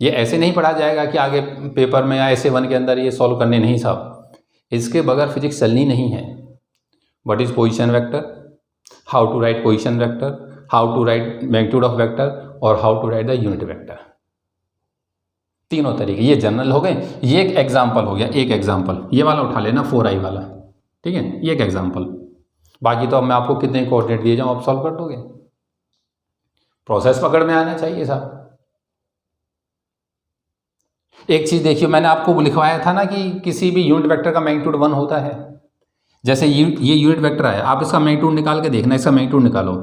ये ऐसे नहीं पढ़ा जाएगा कि आगे पेपर में या ऐसे 1 के अंदर ये सॉल्व करने, नहीं साहब, इसके बगैर फिजिक्स चलनी नहीं है। What is position vector, how to write position vector, how to write magnitude of vector और how to write the unit vector. तीनों तरीके ये जनरल हो गए। ये एक एग्जाम्पल हो गया, एक एग्जाम्पल ये वाला उठा लेना 4i वाला, ठीक है, ये एक एग्जाम्पल। बाकी तो अब मैं आपको कितने कोऑर्डिनेट दिए जाऊँ आप सॉल्व कर दोगे। प्रोसेस पकड़ में आना चाहिए साहब। एक चीज देखिए, मैंने आपको लिखवाया था ना कि किसी भी यूनिट वेक्टर का मैग्नीट्यूड 1 होता है। जैसे ये यूनिट वेक्टर है, आप इसका मैग्नीट्यूड निकाल के देखना, इसका मैग्नीट्यूड निकालो।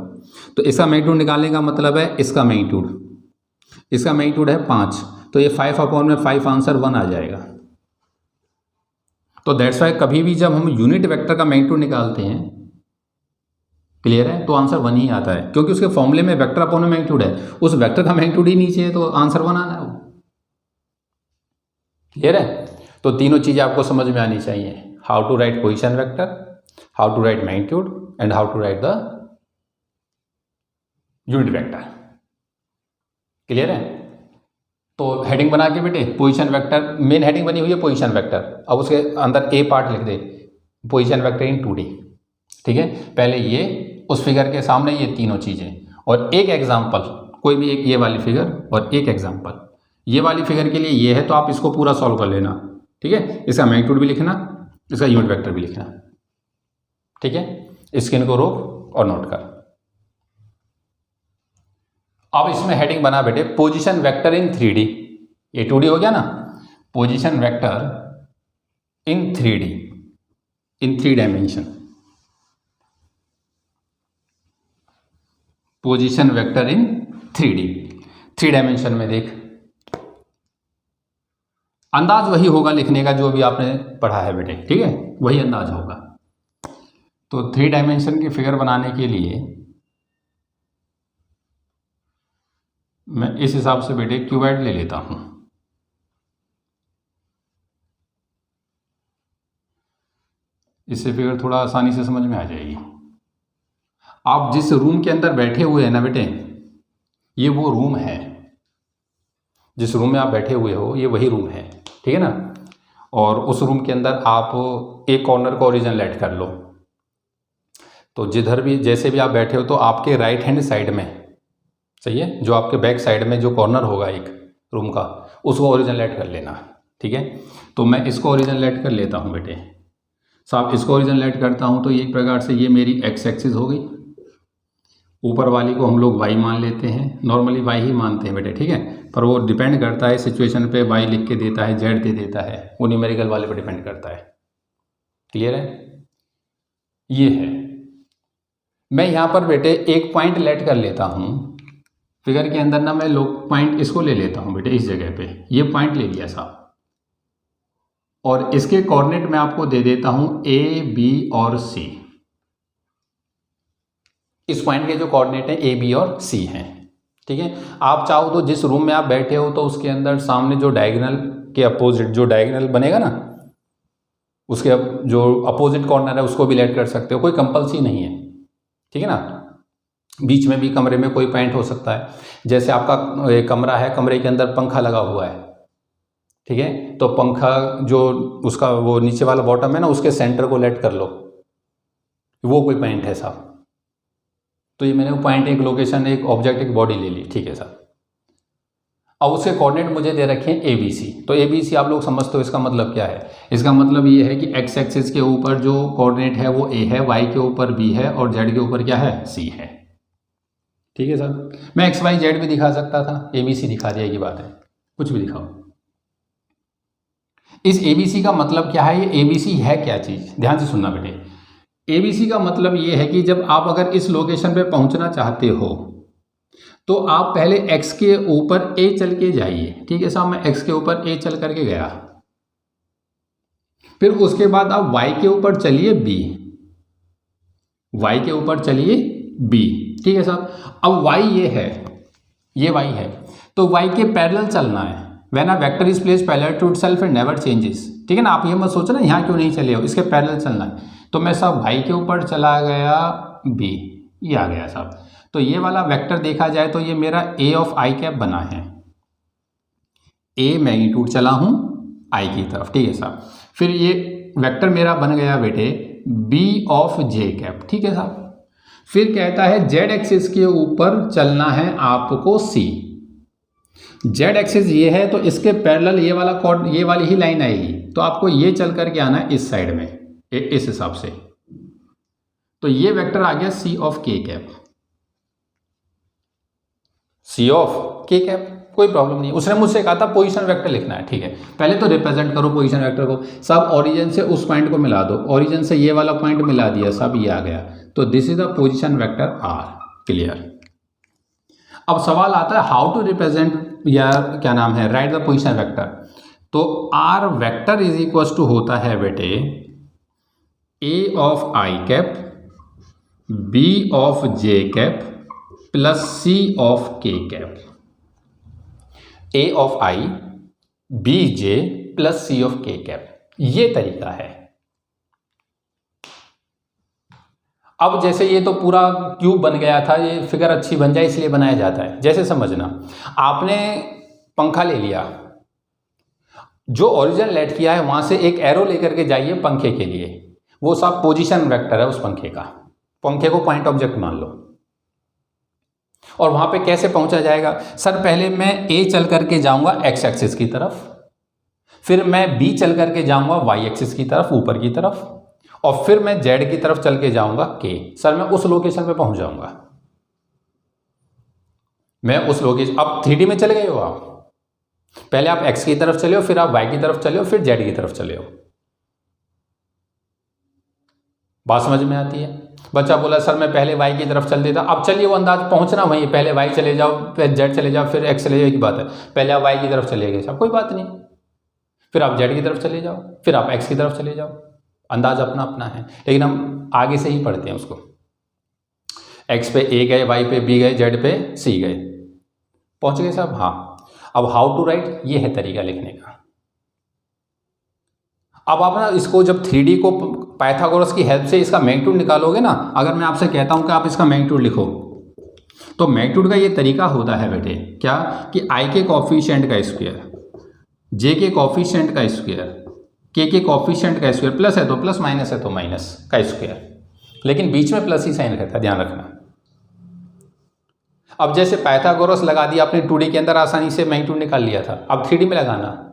तो इसका मैग्नीट्यूड निकालने का मतलब है इसका मैग्नीट्यूड है 5, तो ये 5/5 आंसर 1 आ जाएगा। तो दैट्स वाई कभी भी जब हम यूनिट वेक्टर का मैग्नीट्यूड निकालते हैं, क्लियर है, तो आंसर 1 ही आता है, क्योंकि उसके फॉर्मूले में वेक्टर अपॉन मैग्नीट्यूड है, उस वेक्टर का मैग्नीट्यूड ही नीचे है, तो आंसर 1 आना है। क्लियर है। तो तीनों चीजें आपको समझ में आनी चाहिए, how to write position vector, how to write magnitude and how to write the unit vector. Clear है। तो हेडिंग बना के बेटे पोजीशन वेक्टर, मेन हेडिंग बनी हुई है पोजीशन वेक्टर। अब उसके अंदर ए पार्ट लिख दे, पोजीशन वेक्टर इन 2D। ठीक है, पहले ये उस फिगर के सामने ये तीनों चीजें, और एक एग्जाम्पल, कोई भी एक ये वाली फिगर और एक एग्जाम्पल। ये वाली फिगर के लिए ये है, तो आप इसको पूरा सॉल्व कर लेना। ठीक है, इसका मैग्नीट्यूड भी लिखना, इसका यूनिट वेक्टर भी लिखना। ठीक है, स्क्रीन को रोक और नोट कर। अब इसमें हेडिंग बना बेटे पोजीशन वेक्टर इन 3D। ये 2D हो गया ना, पोजीशन वेक्टर इन 3D, इन 3 डायमेंशन। पोजीशन वेक्टर इन 3D, 3 डायमेंशन में देख। अंदाज वही होगा लिखने का जो भी आपने पढ़ा है बेटे, ठीक है, वही अंदाज होगा। तो 3 डायमेंशन की फिगर बनाने के लिए मैं इस हिसाब से बेटे क्यूबॉइड ले लेता हूं। इससे फिगर थोड़ा आसानी से समझ में आ जाएगी। आप जिस रूम के अंदर बैठे हुए हैं ना बेटे, ये वो रूम है। जिस रूम में आप बैठे हुए हो ये वही रूम है, ठीक है ना। और उस रूम के अंदर आप एक कॉर्नर को ओरिजिन लेट कर लो, तो जिधर भी जैसे भी आप बैठे हो, तो आपके राइट हैंड साइड में, सही है, जो आपके बैक साइड में जो कॉर्नर होगा एक रूम का, उसको ओरिजिन लेट कर लेना। ठीक है, तो मैं इसको ओरिजिन लेट कर लेता हूँ बेटे साहब। इसको ओरिजिन लेट करता हूँ तो एक प्रकार से ये मेरी एक्स एक्सिस हो गई। ऊपर वाली को हम लोग वाई मान लेते हैं, नॉर्मली वाई ही मानते हैं बेटे, ठीक है, पर वो डिपेंड करता है सिचुएशन पे, वाई लिख के देता है, जेड दे देता है, वो न्यूमेरिकल वाले पे डिपेंड करता है। क्लियर है। ये है, मैं यहाँ पर बेटे एक पॉइंट लेट कर लेता हूँ फिगर के अंदर ना, मैं लोग पॉइंट इसको ले लेता हूँ बेटे, इस जगह पे ये पॉइंट ले लिया साहब, और इसके कोऑर्डिनेट मैं आपको दे देता हूँ A, B और C। इस पॉइंट के जो कोऑर्डिनेट हैं A, B और C हैं। ठीक है, आप चाहो तो जिस रूम में आप बैठे हो, तो उसके अंदर सामने जो डायगोनल के अपोजिट जो डायगोनल बनेगा ना, उसके जो अपोजिट कॉर्नर है उसको भी लेट कर सकते हो, कोई कंपल्सरी नहीं है। ठीक है ना, बीच में भी कमरे में कोई पॉइंट हो सकता है। जैसे आपका कमरा है, कमरे के अंदर पंखा लगा हुआ है, ठीक है, तो पंखा जो उसका वो नीचे वाला बॉटम है ना, उसके सेंटर को लेट कर लो, वो कोई पॉइंट है साहब। तो ये मैंने वो पॉइंट, एक लोकेशन, एक ऑब्जेक्ट, एक बॉडी ले ली, ठीक है साहब। अब उसके कोऑर्डिनेट मुझे दे रखे हैं ABC। तो ABC आप लोग समझते हो इसका मतलब क्या है। इसका मतलब ये है कि एक्स एक्सिस के ऊपर जो कोऑर्डिनेट है वो A है, Y के ऊपर B है और Z के ऊपर क्या है, C है। ठीक है सर, मैं एक्स वाई जेड भी दिखा सकता था, ABC दिखा दिया की बात है, कुछ भी दिखाओ। इस ABC का मतलब क्या है, ये ABC है क्या चीज, ध्यान से सुनना बेटे। ABC का मतलब ये है कि जब आप अगर इस लोकेशन पे पहुंचना चाहते हो, तो आप पहले x के ऊपर A चल के जाइए। ठीक है साहब, मैं x के ऊपर A चल करके गया, फिर उसके बाद आप y के ऊपर चलिए b, y के ऊपर चलिए b, ठीक है साहब। अब y ये है, ये y है, तो y के पैरेलल चलना है। When a vector is placed parallel to itself and never changes, ठीक है ना। आप ये मत सोचना यहाँ क्यों नहीं चले हो, इसके पैरेलल चलना है। तो मैं साहब y के ऊपर चला गया b, ये आ गया साहब। तो ये वाला वेक्टर देखा जाए तो ये मेरा a ऑफ i कैप बना है, a मैग्नीट्यूड चला हूँ i की तरफ, ठीक है साहब। फिर ये वेक्टर मेरा बन गया बेटे b ऑफ j कैप, ठीक है साहब। फिर कहता है z एक्सिस के ऊपर चलना है आपको c, z एक्सिस ये है तो इसके पैरेलल ये वाला कॉर्ड, ये वाली ही लाइन आएगी, तो आपको ये चल करके आना है इस साइड में, इस हिसाब से। तो ये वेक्टर आ गया c of k cap, c of k cap, कोई प्रॉब्लम नहीं। उसने मुझसे कहा था पोजीशन वेक्टर लिखना है, ठीक है। पहले तो रिप्रेजेंट करो पोजीशन वेक्टर को, सब ओरिजिन से उस पॉइंट को मिला दो, ओरिजिन से ये वाला पॉइंट मिला दिया, सब ये आ गया। तो this is the position vector r, clear. अब सवाल आता है हाउ टू रिप्रेजेंट, या क्या नाम है, राइट द पोजीशन वेक्टर। तो r vector is equal to होता है बेटे a of i cap, b of j cap plus c of k cap, a of i b j plus c of k cap, ये तरीका है। अब जैसे ये तो पूरा क्यूब बन गया था, ये फिगर अच्छी बन जाए इसलिए बनाया जाता है। जैसे समझना, आपने पंखा ले लिया, जो ओरिजिन लेट किया है वहां से एक एरो लेकर के जाइए पंखे के लिए, वो सब पोजीशन वेक्टर है उस पंखे का, पंखे को पॉइंट ऑब्जेक्ट मान लो। और वहां पे कैसे पहुंचा जाएगा सर, पहले मैं a चल करके जाऊंगा x एक्सिस की तरफ, फिर मैं b चल करके जाऊंगा y एक्सिस की तरफ, ऊपर की तरफ, और फिर मैं z की तरफ चल के जाऊंगा k। सर मैं उस लोकेशन पे पहुंच जाऊंगा, मैं उस लोकेशन। अब 3D में चले गए हो आप, पहले आप x की तरफ चले हो, फिर आप y की तरफ चले हो, फिर z की तरफ चले हो। बात समझ में आती है। बच्चा बोला सर मैं पहले y की तरफ चल देता, अब चलिए वो अंदाज पहुंचना वहीं, पहले y चले जाओ, फिर z चले जाओ, फिर x चले जाओ, की बात है। पहले आप y की तरफ चले गए, सब कोई बात नहीं, फिर आप z की तरफ चले जाओ, फिर आप x की तरफ चले जाओ, अंदाज अपना अपना है, लेकिन हम आगे से ही पढ़ते हैं उसको। x पे a गए, y पे b गए, z पे c गए, पहुंच गए साहब। हाँ, अब हाउ टू राइट, ये है तरीका लिखने का। अब आप ना इसको जब 3D को पाइथागोरस की हेल्प से इसका मैग्नीट्यूड निकालोगे ना, अगर मैं आपसे कहता हूं कि आप इसका मैग्नीट्यूड लिखो, तो मैग्नीट्यूड का ये तरीका होता है बेटे क्या, कि i के कॉफिशिएंट का स्क्वायर, j के कॉफिशिएंट का स्क्वायर, k के कॉफिशिएंट का स्क्वायर, प्लस है तो प्लस, माइनस है तो माइनस का स्क्वायर, लेकिन बीच में प्लस ही साइन रहता है, ध्यान रखना। अब जैसे पाइथागोरस लगा दिया आपने 2D के अंदर, आसानी से मैग्नीट्यूड निकाल लिया था, अब 3D में लगाना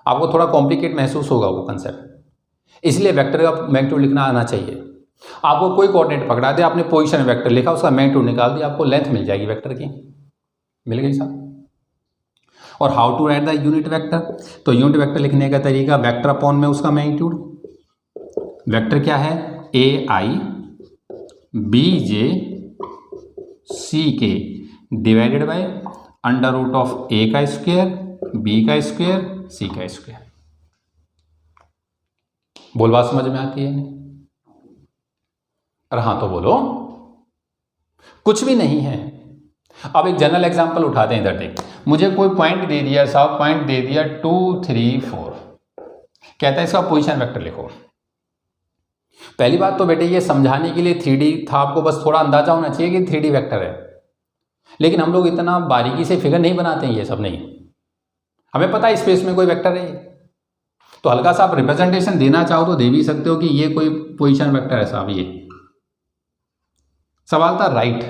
आपको थोड़ा कॉम्प्लिकेट महसूस होगा वो कंसेप्ट, इसलिए वेक्टर का मैग्नीट्यूड लिखना आना चाहिए। आपको कोई कोऑर्डिनेट पकड़ा दे, आपने पोजीशन वेक्टर लिखा, उसका मैग्नीट्यूड निकाल दिया, आपको लेंथ मिल जाएगी वेक्टर की, मिल गई साहब। और how to write the unit vector, तो यूनिट वेक्टर लिखने का तरीका, वेक्टर अपॉन में उसका मैग्नीट्यूड। वेक्टर क्या है, a i b j c k divided by under root of a का स्क्वायर, b का स्क्वायर, c का स्क्वायर। बोल बात समझ में आती है नहीं? अरे हाँ तो बोलो, कुछ भी नहीं है। अब एक जनरल एग्जांपल उठाते हैं, इधर देख, मुझे कोई पॉइंट दे दिया साहब, पॉइंट दे दिया 2 3 4, कहता है इसका पोजीशन वेक्टर लिखो। पहली बात तो बेटे ये समझाने के लिए 3D था, आपको बस थोड़ा अंदाजा होना चाहिए कि 3D वेक्टर है, लेकिन हम लोग इतना बारीकी से फिगर नहीं बनाते हैं, ये सब नहीं। हमें पता है स्पेस में कोई वेक्टर है, तो हल्का सा आप रिप्रेजेंटेशन देना चाहो तो दे भी सकते हो कि ये कोई पोजीशन वेक्टर है साहब। ये सवाल था राइट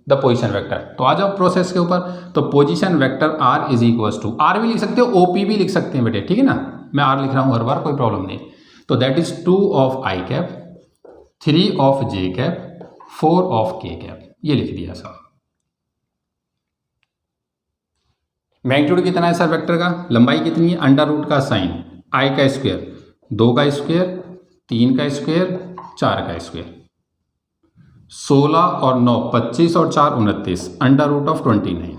द पोजीशन वेक्टर, तो आ जाओ प्रोसेस के ऊपर। तो position vector r is equal to, R भी लिख सकते हो, OP भी लिख सकते हैं बेटे, ठीक है ना, मैं r लिख रहा हूँ हर बार, कोई प्रॉब्लम नहीं। तो that is 2 of i cap, 3 of j cap, 4 of k cap, ये लिख दिया साहब। मैग्नीट्यूड कितना है सर वेक्टर का, लंबाई कितनी है, अंडर रूट का साइन, i का स्क्वायर, 2 का स्क्वायर, 3 का स्क्वायर, 4 का स्क्वायर, 16 और 9 25 और 4 29, अंडर रूट ऑफ 29।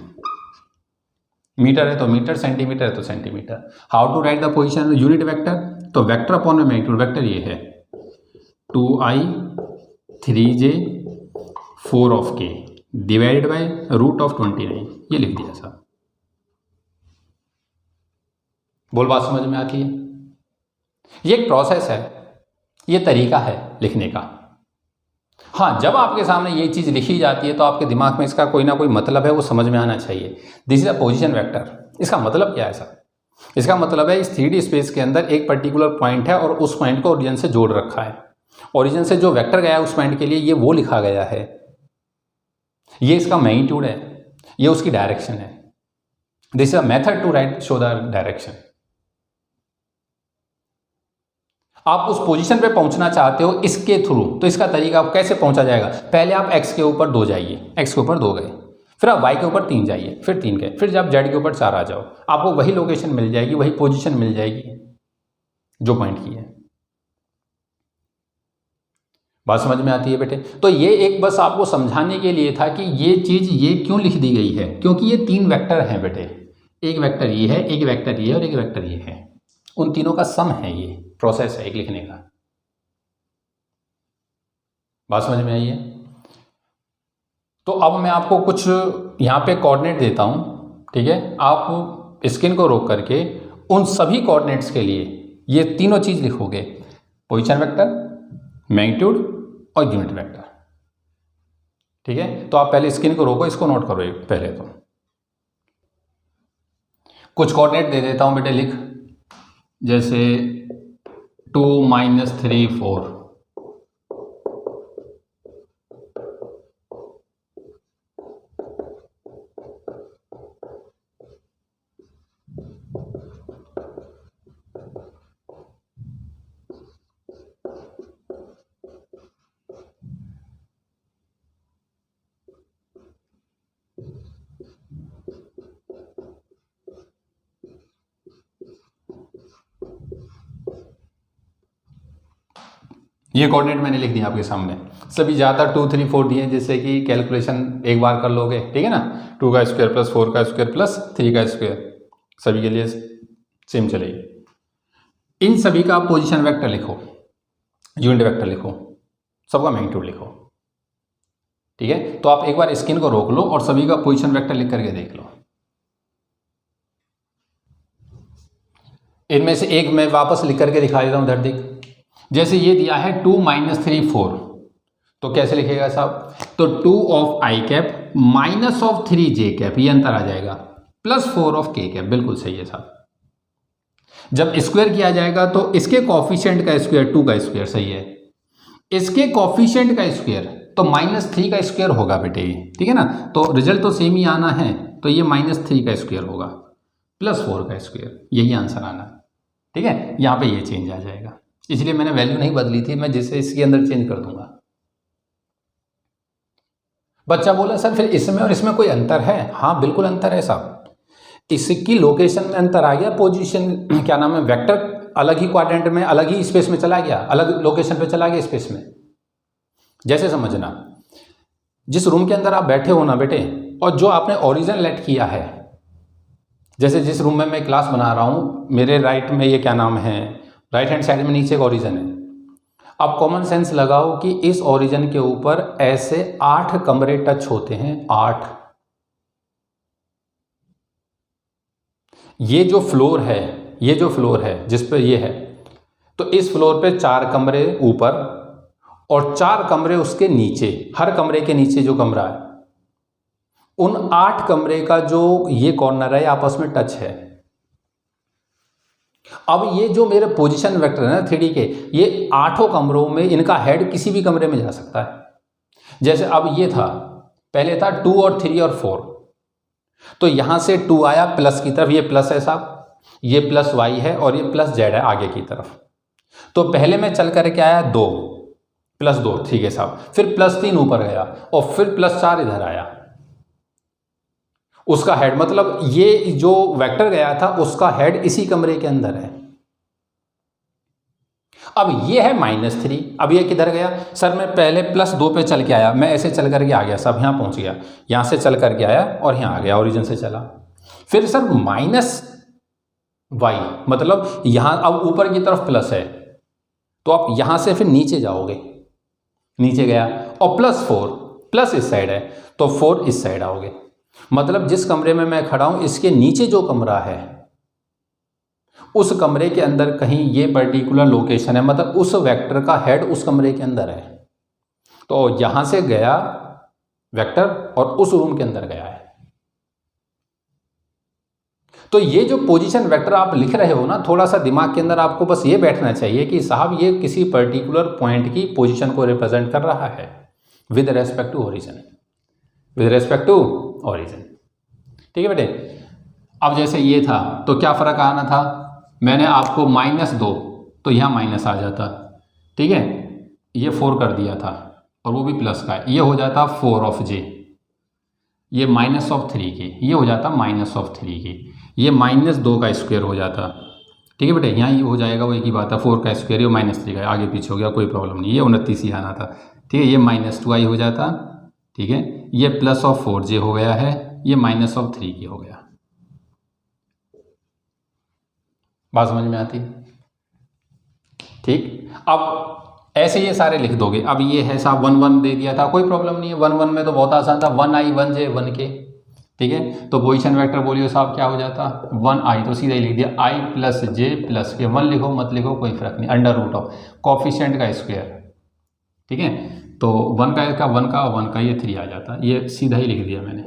मीटर है तो मीटर, सेंटीमीटर है तो centimetre. How to write the position unit vector, तो वेक्टर अपॉन में मैग्नीट्यूड, वेक्टर ये है 2i 3j 4 of k divided by root of 29, ये लिख दिया साहब। बोल बात समझ में आती है? ये एक प्रोसेस है, ये तरीका है लिखने का। हाँ, जब आपके सामने ये चीज़ लिखी जाती है तो आपके दिमाग में इसका कोई ना कोई मतलब है, वो समझ में आना चाहिए। This is a position vector. इसका मतलब क्या है सर? इसका मतलब है इस 3D स्पेस के अंदर एक पर्टिकुलर पॉइंट है और उस पॉइंट को ओरिजिन से जोड़ रखा है। ओरिजिन से जो वेक्टर गया है उस पॉइंट के लिए, ये वो लिखा गया है, ये इसका मैग्नीट्यूड है, ये उसकी डायरेक्शन है। This is a method to write show the direction. आप उस पोजीशन पे पहुंचना चाहते हो इसके थ्रू, तो इसका तरीका आप कैसे पहुंचा जाएगा? पहले आप x के ऊपर 2 जाइए, x के ऊपर 2 गए, फिर आप y के ऊपर 3 जाइए, फिर 3 गए, फिर जब z के ऊपर 4 आ जाओ, आपको वही लोकेशन मिल जाएगी, वही पोजीशन मिल जाएगी जो पॉइंट की है। बात समझ में आती है बेटे? तो ये एक बस आपको समझाने के लिए था कि ये चीज़ ये क्यों लिख दी गई है, क्योंकि ये 3 वेक्टर हैं बेटे। एक वेक्टर ये है, एक वेक्टर ये और एक वेक्टर ये है। उन तीनों का सम है, ये प्रोसेस है एक लिखने का। बात समझ में आई है? तो अब मैं आपको कुछ यहाँ पे कोऑर्डिनेट देता हूँ, ठीक है? आप स्क्रीन को रोक करके उन सभी कोऑर्डिनेट्स के लिए ये तीनों चीज़ लिखोगे, पोजीशन वेक्टर, मैग्नीट्यूड और यूनिट वेक्टर, ठीक है? तो आप पहले स्क्रीन को रोको, इसको नोट करो पहले। तो कुछ कोऑर्डिनेट दे देता हूँ बेटे, लिख, जैसे 2 - 3 4, ये कोऑर्डिनेट मैंने लिख दिया आपके सामने। सभी ज़्यादा 2 3 4 दिए, जैसे कि कैलकुलेशन एक बार कर लोगे, ठीक है ना? 2 का स्क्वायर प्लस 4 का स्क्वायर प्लस 3 का स्क्वायर, सभी के लिए सेम चलेगी। इन सभी का पोजीशन वेक्टर लिखो, यूनिट वेक्टर लिखो, सबका मैग्नीट्यूड लिखो, ठीक है? तो आप एक बार स्क्रीन को रोक लो और सभी का पोजीशन वेक्टर लिख करके देख लो। इनमें से एक मैं वापस लिख करके दिखा देता हूँ, इधर देख। जैसे ये दिया है 2 - 3 4, तो कैसे लिखेगा साहब? तो 2 of i cap minus of 3 j cap, ये अंतर आ जाएगा, प्लस 4 ऑफ k कैप। बिल्कुल सही है साहब। जब स्क्वायर किया जाएगा तो इसके कॉफिशिएंट का स्क्वायर 2 का स्क्वायर, सही है। इसके कॉफिशिएंट का स्क्वायर तो -3 का स्क्वायर होगा बेटे, ठीक है ना? तो रिजल्ट तो सेम ही आना है, तो ये -3 का स्क्वायर होगा प्लस 4 का स्क्वायर, यही आंसर आना, ठीक है? यहाँ पे ये चेंज आ जाएगा, इसलिए मैंने वैल्यू नहीं बदली थी, मैं जैसे इसके अंदर चेंज कर दूंगा। बच्चा बोला सर फिर इसमें और इसमें कोई अंतर है? हाँ बिल्कुल अंतर है साहब। इसकी लोकेशन में अंतर आ गया, पोजीशन क्या नाम है, वेक्टर अलग ही क्वाड्रेंट में, अलग ही स्पेस में चला गया, अलग लोकेशन पे चला गया स्पेस में। जैसे समझना, जिस रूम के अंदर आप बैठे हो ना बेटे, और जो आपने ओरिजिन लेट किया है, जैसे जिस रूम में मैं क्लास बना रहा हूँ, मेरे राइट में ये क्या नाम है, राइट हैंड साइड में नीचे एक ओरिजिन है। अब कॉमन सेंस लगाओ कि इस ओरिजिन के ऊपर ऐसे 8 कमरे टच होते हैं, 8। ये जो फ्लोर है, ये जो फ्लोर है जिस पर ये है, तो इस फ्लोर पे 4 कमरे ऊपर और 4 कमरे उसके नीचे, हर कमरे के नीचे जो कमरा है, उन 8 कमरे का जो ये कॉर्नर है आपस में टच है। अब ये जो मेरे पोजीशन वेक्टर है ना 3D के, ये 8 कमरों में इनका हेड किसी भी कमरे में जा सकता है। जैसे अब ये था, पहले था 2 और 3 और 4, तो यहां से 2 आया प्लस की तरफ, ये प्लस है साहब, ये प्लस y है और ये प्लस z है आगे की तरफ। तो पहले में चल करके आया 2 प्लस 2, ठीक है साहब, फिर प्लस 3 ऊपर गया और फिर प्लस 4 इधर आया। उसका हेड मतलब ये जो वेक्टर गया था उसका हेड इसी कमरे के अंदर है। अब ये है -3, अब ये किधर गया सर? मैं पहले +2 पे चल के आया, मैं ऐसे चल करके आ गया साहब, यहाँ पहुँच गया, यहाँ से चल करके आया और यहाँ आ गया, ओरिजिन से चला। फिर सर माइनस वाई, मतलब यहाँ अब ऊपर की तरफ प्लस है तो आप यहाँ से फिर नीचे जाओगे, नीचे गया और +4, प्लस इस साइड है तो 4 इस साइड आओगे। मतलब जिस कमरे में मैं खड़ा हूँ इसके नीचे जो कमरा है उस कमरे के अंदर कहीं ये पर्टिकुलर लोकेशन है, मतलब उस वेक्टर का हेड उस कमरे के अंदर है। तो यहाँ से गया वेक्टर और उस रूम के अंदर गया है। तो ये जो पोजीशन वेक्टर आप लिख रहे हो ना, थोड़ा सा दिमाग के अंदर आपको बस ये बैठना चाहिए कि साहब ये किसी पर्टिकुलर पॉइंट की पोजीशन को रिप्रेजेंट कर रहा है with respect to origin, with respect to origin. ठीक है बेटे। अब जैसे ये था तो क्या फ़र्क आना था, मैंने आपको -2 तो यहाँ माइनस आ जाता, ठीक है, ये 4 कर दिया था और वो भी प्लस का है, ये हो जाता 4 ये -3 की, ये हो जाता -3 की, ये -2 का स्क्वायर हो जाता। ठीक है बेटे, यहाँ ये हो जाएगा वो एक ही बात है, 4 का स्क्वायर, ये -3 का आगे पीछे हो गया, कोई प्रॉब्लम नहीं, ये 29 ही आना था। ठीक है, ये -2i हो जाता। ठीक है, ये +4j हो गया है, ये -3 हो गया। बात समझ में आती? ठीक, अब ऐसे ये सारे लिख दोगे। अब ये है साहब 1 1 दे दिया था, कोई प्रॉब्लम नहीं है, 1 1 में तो बहुत आसान था, 1i 1j 1k। ठीक है, तो पोजीशन वेक्टर बोलियो साहब क्या हो जाता, 1i, तो सीधा ही लिख दिया i + j + k, 1 लिखो मत लिखो कोई फर्क नहीं, √, कोफिशिएंट का स्क्वायर। ठीक है, तो 1 का 1 का ये 3 आ जाता, ये सीधा ही लिख दिया मैंने,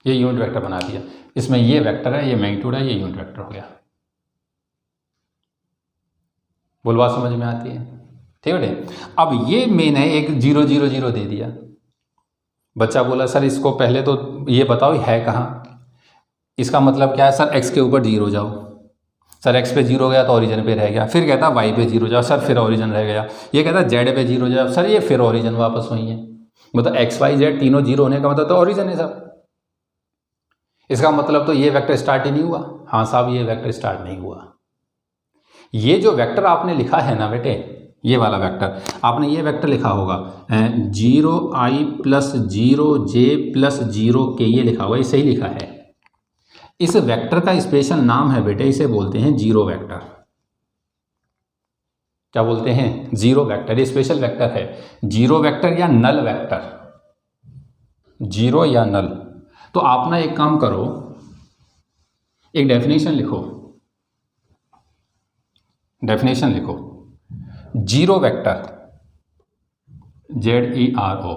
ये यूनिट वेक्टर बना दिया। इसमें ये वेक्टर है, ये मैग्नीट्यूड है, ये यूनिट वेक्टर हो गया। बोल बात समझ में आती है? ठीक है। अब ये मेन है, एक 0 0 0 दे दिया। बच्चा बोला सर इसको पहले तो ये बताओ है कहाँ, इसका मतलब क्या है सर, x के ऊपर 0 जाओ। सर x पे 0 गया तो ओरिजिन पे रह गया, फिर कहता y पे 0 जाओ, सर फिर ओरिजिन रह गया। ये कहता z पे 0 जाओ, सर ये फिर ओरिजिन वापस हुई है। मतलब x y z तीनों 0 होने का मतलब तो ओरिजिन है सर। इसका मतलब तो ये वेक्टर स्टार्ट ही नहीं हुआ। हाँ साहब, ये वेक्टर स्टार्ट नहीं हुआ। ये जो वेक्टर आपने लिखा है ना बेटे, ये वाला वेक्टर आपने ये वेक्टर लिखा होगा 0i + 0j + 0k, ये लिखा हुआ है, सही लिखा है। इस वेक्टर का स्पेशल नाम है बेटे, इसे बोलते हैं जीरो वेक्टर। क्या बोलते हैं? Zero vector. ये स्पेशल वेक्टर है, जीरो वेक्टर या नल वेक्टर, जीरो या नल। तो आप ना एक काम करो, एक डेफिनेशन लिखो, डेफिनेशन लिखो, zero vector ZERO,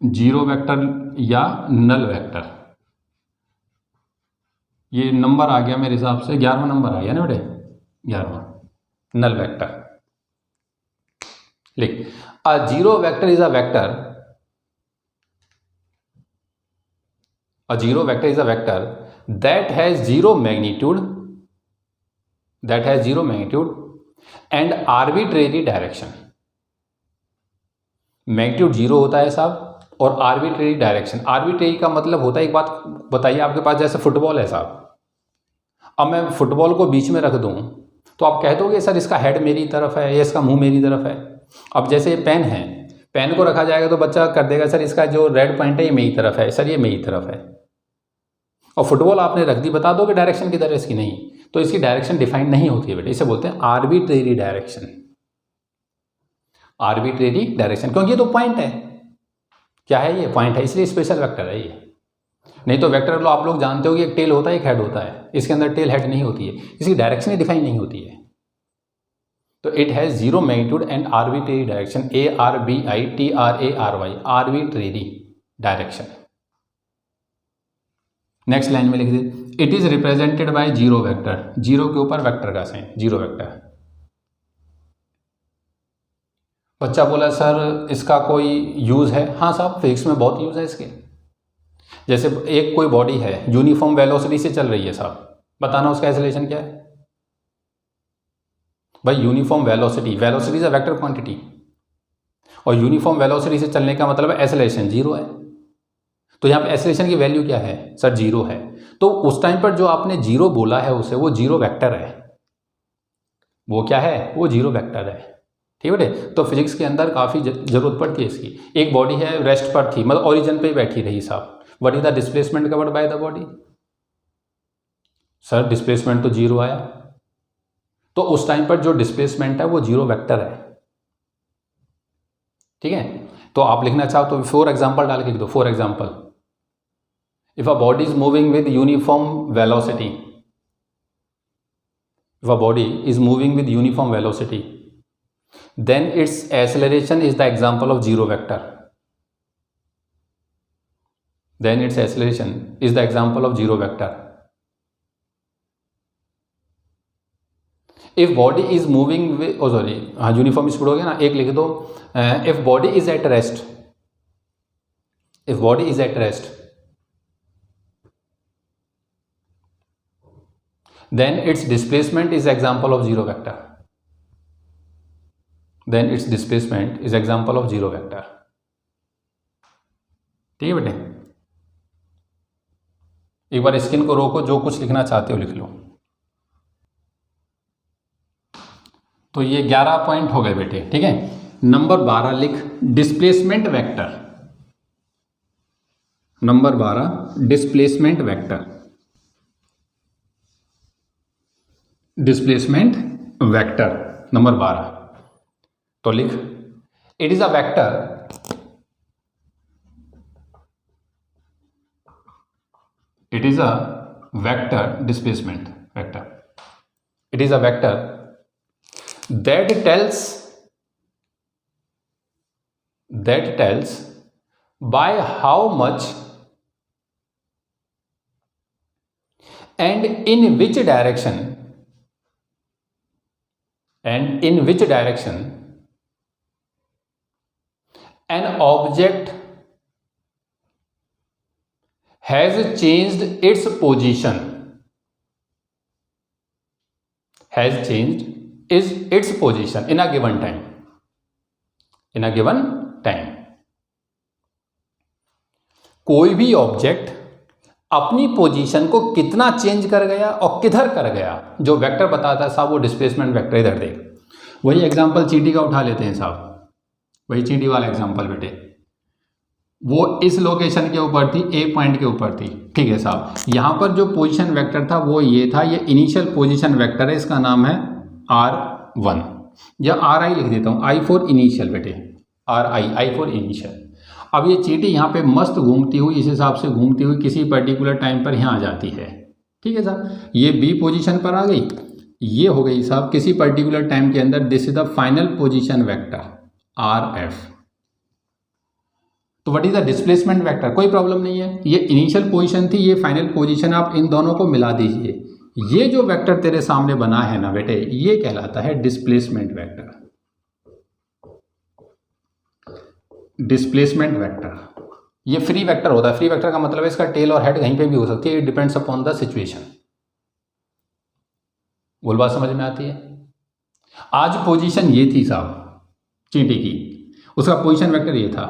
zero vector या नल वेक्टर। ये नंबर आ गया मेरे हिसाब से 11वां नंबर आ गया ना बेटे, 11वां, नल वेक्टर। लिख, a zero vector is a vector, a zero vector is a vector that has zero magnitude, that has zero magnitude and arbitrary direction। Magnitude zero होता है साहब और आर्बिट्रेरी डायरेक्शन। आर्बिट्रेरी का मतलब होता है, एक बात बताइए, आपके पास जैसे फुटबॉल है साहब, अब मैं फुटबॉल को बीच में रख दूं तो आप कह दोगे सर इसका हेड मेरी तरफ है या इसका मुंह मेरी तरफ है। अब जैसे ये पेन है, पेन को रखा जाएगा तो बच्चा कर देगा सर इसका जो रेड पॉइंट है ये मेरी तरफ है, सर ये मेरी तरफ है। और फुटबॉल आपने रख दी, बता दो कि डायरेक्शन किधर है इसकी, नहीं, तो इसकी डायरेक्शन डिफाइन नहीं होती है बेटे, इसे बोलते हैं आर्बिट्रेरी डायरेक्शन। आर्बिट्रेरी डायरेक्शन, क्योंकि ये तो पॉइंट है, क्या है ये पॉइंट है, इसलिए स्पेशल वेक्टर है ये। नहीं तो वेक्टर आप लोग जानते हो कि एक टेल होता है एक हेड होता है, इसके अंदर टेल हेड नहीं होती है, इसकी डायरेक्शन ही डिफाइन नहीं होती है। तो it has zero magnitude and arbitrary direction, ARBITRARY, arbitrary direction. Next line में लिख दे, it is represented by zero vector, zero के ऊपर वेक्टर का साइन, जीरो वेक्टर। बच्चा बोला सर इसका कोई यूज है? हाँ साहब, फिजिक्स में बहुत यूज है इसके। जैसे एक कोई बॉडी है यूनिफॉर्म वेलोसिटी से चल रही है साहब, बताना उसका एक्सेलरेशन क्या है भाई। Uniform velocity, velocity is a vector quantity और यूनिफॉर्म वेलोसिटी से चलने का मतलब एक्सेलरेशन जीरो है। तो यहाँ पे एक्सेलरेशन की वैल्यू क्या है सर? जीरो है। तो उस टाइम पर जो आपने जीरो बोला है उसे, वो जीरो वेक्टर है। वो क्या है? वो जीरो वेक्टर है। ठीक है बेटे। तो फिजिक्स के अंदर काफ़ी जरूरत पड़ती है इसकी। एक बॉडी है रेस्ट पर थी, मतलब ओरिजिन पे ही बैठी रही साहब, what is the displacement covered by the body? Sir displacement तो 0 आया, तो उस टाइम पर जो डिस्प्लेसमेंट है वो 0 वेक्टर है, ठीक है। तो आप लिखना चाहो तो 4 एग्जाम्पल डाल के लिख दो। 4 example, if a body is moving with uniform velocity, if a body is moving with uniform velocity, then its acceleration is the example of 0 vector. Then its acceleration is the example of 0 vector. If body is moving with, oh sorry, हाँ यूनिफॉर्म स्पीड हो गया ना, एक लिख दो, if body is at rest, if body is at rest, then its displacement is example of 0 vector. Then its displacement is example of 0 vector. ठीक है बेटे, एक बार स्क्रीन को रोको, जो कुछ लिखना चाहते हो लिख लो। तो ये 11 पॉइंट हो गए बेटे, ठीक है। नंबर 12 लिख, displacement vector. Number 12 displacement vector. Displacement vector number 12, तो लिख, it is a vector, it is a vector displacement vector, it is a vector that tells by how much and in which direction an object has changed its position, is its position in a given time, in a given time। कोई भी ऑब्जेक्ट अपनी पोजीशन को कितना चेंज कर गया और किधर कर गया, जो वेक्टर बताता है साहब वो डिस्प्लेसमेंट वेक्टर। इधर देख, वही एग्जांपल चींटी का उठा लेते हैं साहब, वही चींटी वाला एग्जांपल बेटे, वो इस लोकेशन के ऊपर थी, ए पॉइंट के ऊपर थी, ठीक है साहब। यहां पर जो पोजीशन वेक्टर था वो ये था, ये इनिशियल पोजीशन वेक्टर है, इसका नाम है R1 या RI लिख देता हूं, I फॉर इनिशियल बेटे, I फॉर इनिशियल। अब ये चींटी यहाँ पे मस्त घूमती हुई, इस हिसाब से घूमती हुई किसी पर्टिकुलर टाइम पर यहाँ आ जाती है, ठीक है साहब। ये B पोजीशन पर आ गई, ये हो गई साहब किसी पर्टिकुलर टाइम के अंदर, this is the final position vector RF। तो what is the displacement vector? कोई प्रॉब्लम नहीं है, ये इनिशियल पोजीशन थी, ये फाइनल पोजीशन, आप इन दोनों को मिला दीजिए, ये जो वेक्टर तेरे सामने बना है ना बेटे, ये कहलाता है डिस्प्लेसमेंट वेक्टर। डिस्प्लेसमेंट वेक्टर ये फ्री वेक्टर होता है। फ्री वेक्टर का मतलब है इसका टेल और हेड कहीं पे भी हो सकती है, it depends upon the situation. बोल बात समझ में आती है? आज पोजीशन ये थी साहब चींटी की, उसका पोजीशन वेक्टर ये था,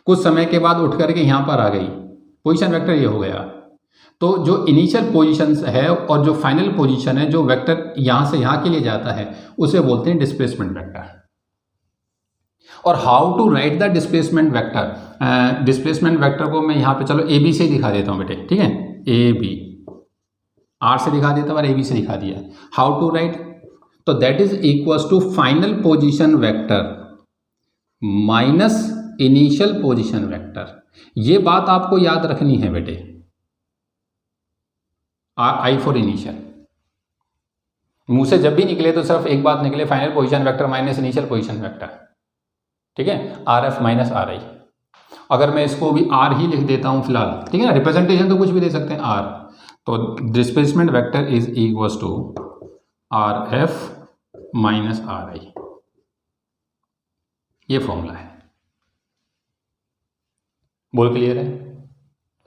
कुछ समय के बाद उठ करके यहां पर आ गई, पोजीशन वेक्टर ये हो गया। तो जो इनिशियल पोजीशन है और जो फाइनल पोजीशन है, जो वेक्टर यहां से यहां के लिए जाता है, उसे बोलते हैं डिस्प्लेसमेंट वेक्टर। और how to write the displacement vector, displacement vector को मैं यहां पे चलो ए बी से दिखा देता हूं बेटे, ठीक है, ए बी, आर से दिखा देता हूं और ए बी से दिखा दिया। हाउ टू राइट, तो that is equals to final position vector minus initial position vector. ये बात आपको याद रखनी है बेटे, आई फॉर इनिशियल। मुंह से जब भी निकले तो सिर्फ एक बात निकले, final position vector minus initial position vector, ठीक है, आर एफ माइनस आर आई। अगर मैं इसको भी आर ही लिख देता हूं फिलहाल, ठीक है ना, रिप्रेजेंटेशन तो कुछ भी दे सकते हैं आर, तो displacement vector is equals to R F minus R I, ये फॉर्मूला है। बोल क्लियर है?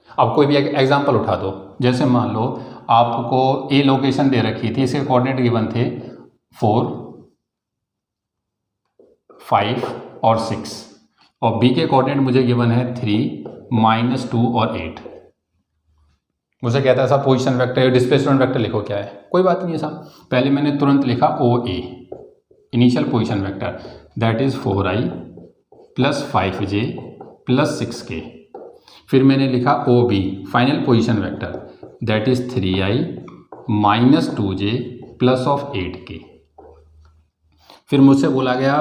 अब कोई भी एक एग्जांपल उठा दो, जैसे मान लो आपको ए लोकेशन दे रखी थी, इसके कोऑर्डिनेट गिवन थे 4, 5 और 6, और बी के कोऑर्डिनेट मुझे गिवन है 3, -2 और 8। मुझे कहता है साहब पोजीशन वेक्टर डिस्प्लेसमेंट वेक्टर लिखो, क्या है? कोई बात नहीं है साहब, पहले मैंने तुरंत लिखा O A, initial position vector, that is 4i plus 5j plus 6k। फिर मैंने लिखा OB final position vector, that is 3i minus 2j plus of 8k। फिर मुझसे बोला गया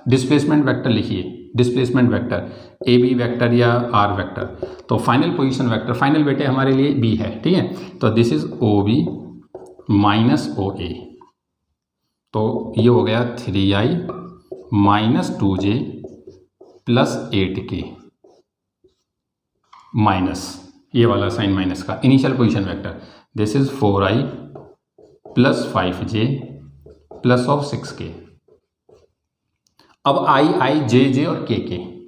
डिस्प्लेसमेंट वेक्टर लिखिए, डिस्प्लेसमेंट वेक्टर AB वेक्टर या R वेक्टर। तो फाइनल पोजीशन वेक्टर, फाइनल बेटे हमारे लिए B है, ठीक है। तो this is OB minus OA, तो ये हो गया 3i minus 2j plus 8k minus ये वाला साइन माइनस का initial position vector, this is 4i plus 5j plus of 6k। अब I J J और K,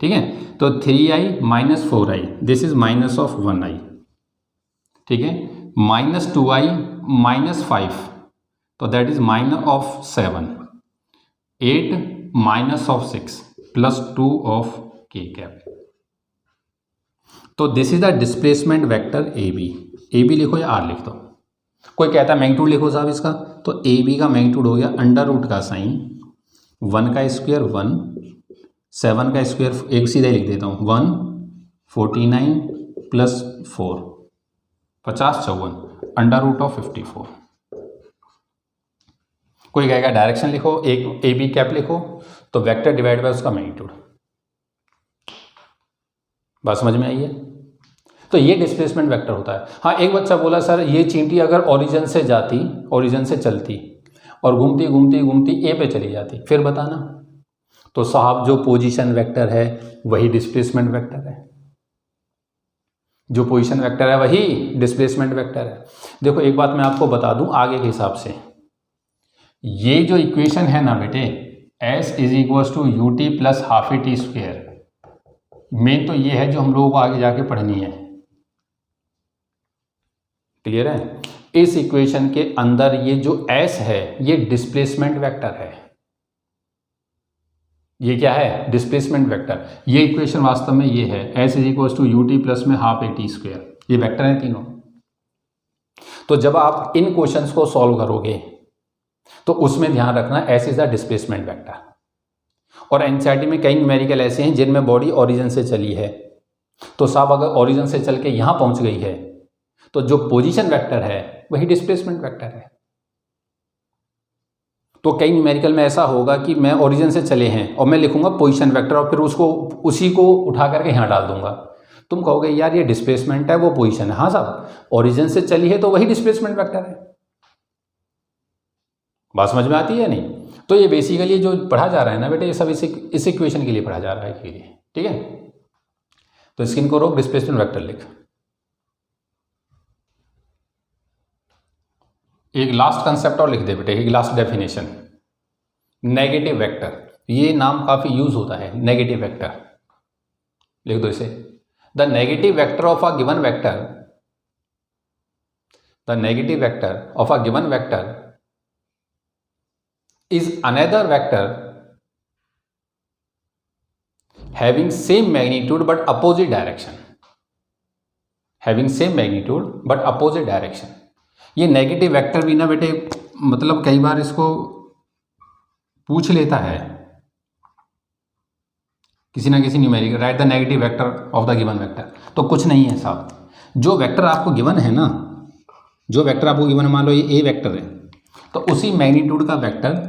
ठीक है। तो 3i minus 4i, this is minus of 1i, ठीक है। माइनस 2i माइनस 5, तो that is minus of 7, 8 minus of 6 plus 2 of k cap. तो this is the displacement vector AB लिखो या R लिख दो। कोई कहता है मैग्नीट्यूड लिखो साहब इसका, तो AB का मैग्नीट्यूड हो गया अंडर रूट का साइन 1 का स्क्वायर 1, 7 का स्क्वायर, एक सीधे लिख देता हूँ 1, 49 प्लस 4, 50 54 अंडर रूट ऑफ 54। कोई कहेगा डायरेक्शन लिखो, एक AB कैप लिखो, तो वेक्टर डिवाइड बाय उसका मैग्नीट्यूड। बात समझ में आई है? तो ये डिस्प्लेसमेंट वेक्टर होता है। हाँ, एक बच्चा बोला सर ये चींटी अगर ओरिजिन से जाती, ओरिजिन से चलती और घूमती घूमती घूमती ए पे चली जाती, फिर बताना। तो साहब जो पोजीशन वेक्टर है वही डिस्प्लेसमेंट वेक्टर है, जो पोजीशन वेक्टर है वही डिस्प्लेसमेंट वेक्टर है। देखो एक बात मैं आपको बता दूं आगे के हिसाब से, ये जो इक्वेशन है ना बेटे, S is equals to U T plus half A T square, main तो ये है जो हम लोगों को आगे जाके पढ़नी है। क्लियर है? इस इक्वेशन के अंदर ये जो S है ये डिस्प्लेसमेंट वेक्टर है। ये क्या है? Displacement vector. ये इक्वेशन वास्तव में ये है S is equals to U T plus में हाफ ए टी स्क्वेयर, ये वेक्टर है तीनों। तो जब आप इन क्वेश्चंस को सॉल्व करोगे तो उसमें ध्यान रखना S is the displacement vector. और एनसीईआरटी में कई न्यूमेरिकल ऐसे हैं जिनमें बॉडी ओरिजिन से चली है, तो साहब अगर ओरिजिन से चल के यहां पहुंच गई है तो जो पोजीशन वेक्टर है वही डिस्प्लेसमेंट वेक्टर है। तो कई न्यूमेरिकल में ऐसा होगा कि मैं ओरिजिन से चले हैं और मैं लिखूंगा पोजीशन वेक्टर और फिर उसको उसी को उठा करके यहां डाल दूंगा। तुम कहोगे यार ये डिस्प्लेसमेंट है वो पोजीशन है। हाँ साहब, ओरिजिन से चली है तो वही डिस्प्लेसमेंट वेक्टर है। बात समझ में आती है नहीं? तो ये बेसिकली जो पढ़ा जा रहा है ना बेटे, ये सब इस इक्वेशन के लिए पढ़ा जा रहा है के लिए, ठीक है। तो इसको रोक, डिस्प्लेसमेंट वेक्टर लिख। एक लास्ट कंसेप्ट और लिख दे बेटे, एक लास्ट डेफिनेशन, नेगेटिव वेक्टर। ये नाम काफी यूज होता है, नेगेटिव वेक्टर। लिख दो इसे। The negative vector of a given vector, the negative vector of a given vector is another vector having same magnitude but opposite direction, having same magnitude but opposite direction। ये नेगेटिव वेक्टर भी ना बेटे मतलब कई बार इसको पूछ लेता है किसी ना किसी numerical, right the negative vector of the given vector. तो कुछ नहीं है साहब, जो वेक्टर आपको गिवन है ना, जो वेक्टर आपको गिवन है, मान लो ये ए वेक्टर है, तो उसी मैग्नीट्यूड का वेक्टर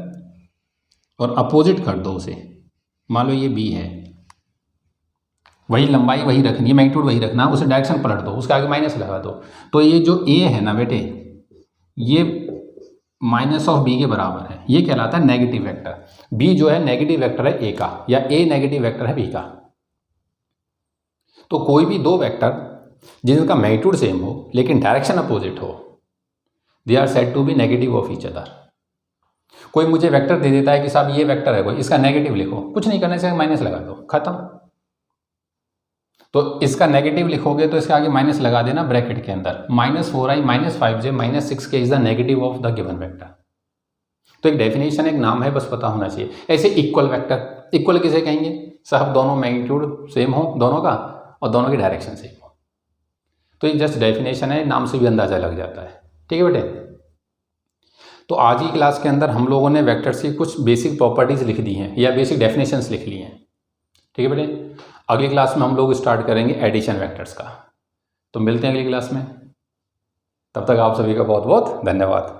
और अपोजिट कर दो उसे। मान लो ये बी है, वही लंबाई वही रखनी है, मैग्नीट्यूड वही रखना, उसे डायरेक्शन पलट दो, उसके आगे माइनस लगा दो। तो ये जो ए है ना बेटे, ये माइनस ऑफ बी के बराबर है, ये कहलाता है नेगेटिव वेक्टर। बी जो है नेगेटिव वेक्टर है ए का, या ए नेगेटिव वेक्टर है बी का। तो कोई भी दो वेक्टर जिनका मैग्नीट्यूड सेम हो लेकिन डायरेक्शन अपोजिट हो, they are said to be negative of each other. कोई मुझे वेक्टर दे देता है कि साहब ये वेक्टर है कोई, इसका नेगेटिव लिखो, कुछ नहीं करने से माइनस लगा दो, खत्म। तो इसका नेगेटिव लिखोगे तो इसके आगे माइनस लगा देना ब्रैकेट के अंदर, -4i minus 5j minus 6k is the negative of the given vector. तो एक डेफिनेशन, एक नाम है, बस पता होना चाहिए। ऐसे इक्वल वेक्टर, इक्वल किसे कहेंगे साहब? दोनों मैग्नीट्यूड सेम हो दोनों का और दोनों की डायरेक्शन सेम हो। तो ये जस्ट डेफिनेशन है, नाम से भी अंदाजा लग जाता है, ठीक है बेटे। तो आज की क्लास के अंदर हम लोगों ने वेक्टर्स की कुछ बेसिक प्रॉपर्टीज़ लिख दी हैं या बेसिक डेफिनेशंस लिख ली हैं। ठीक है बेटे, अगली क्लास में हम लोग स्टार्ट करेंगे एडिशन वेक्टर्स का। तो मिलते हैं अगली क्लास में, तब तक आप सभी का बहुत बहुत धन्यवाद।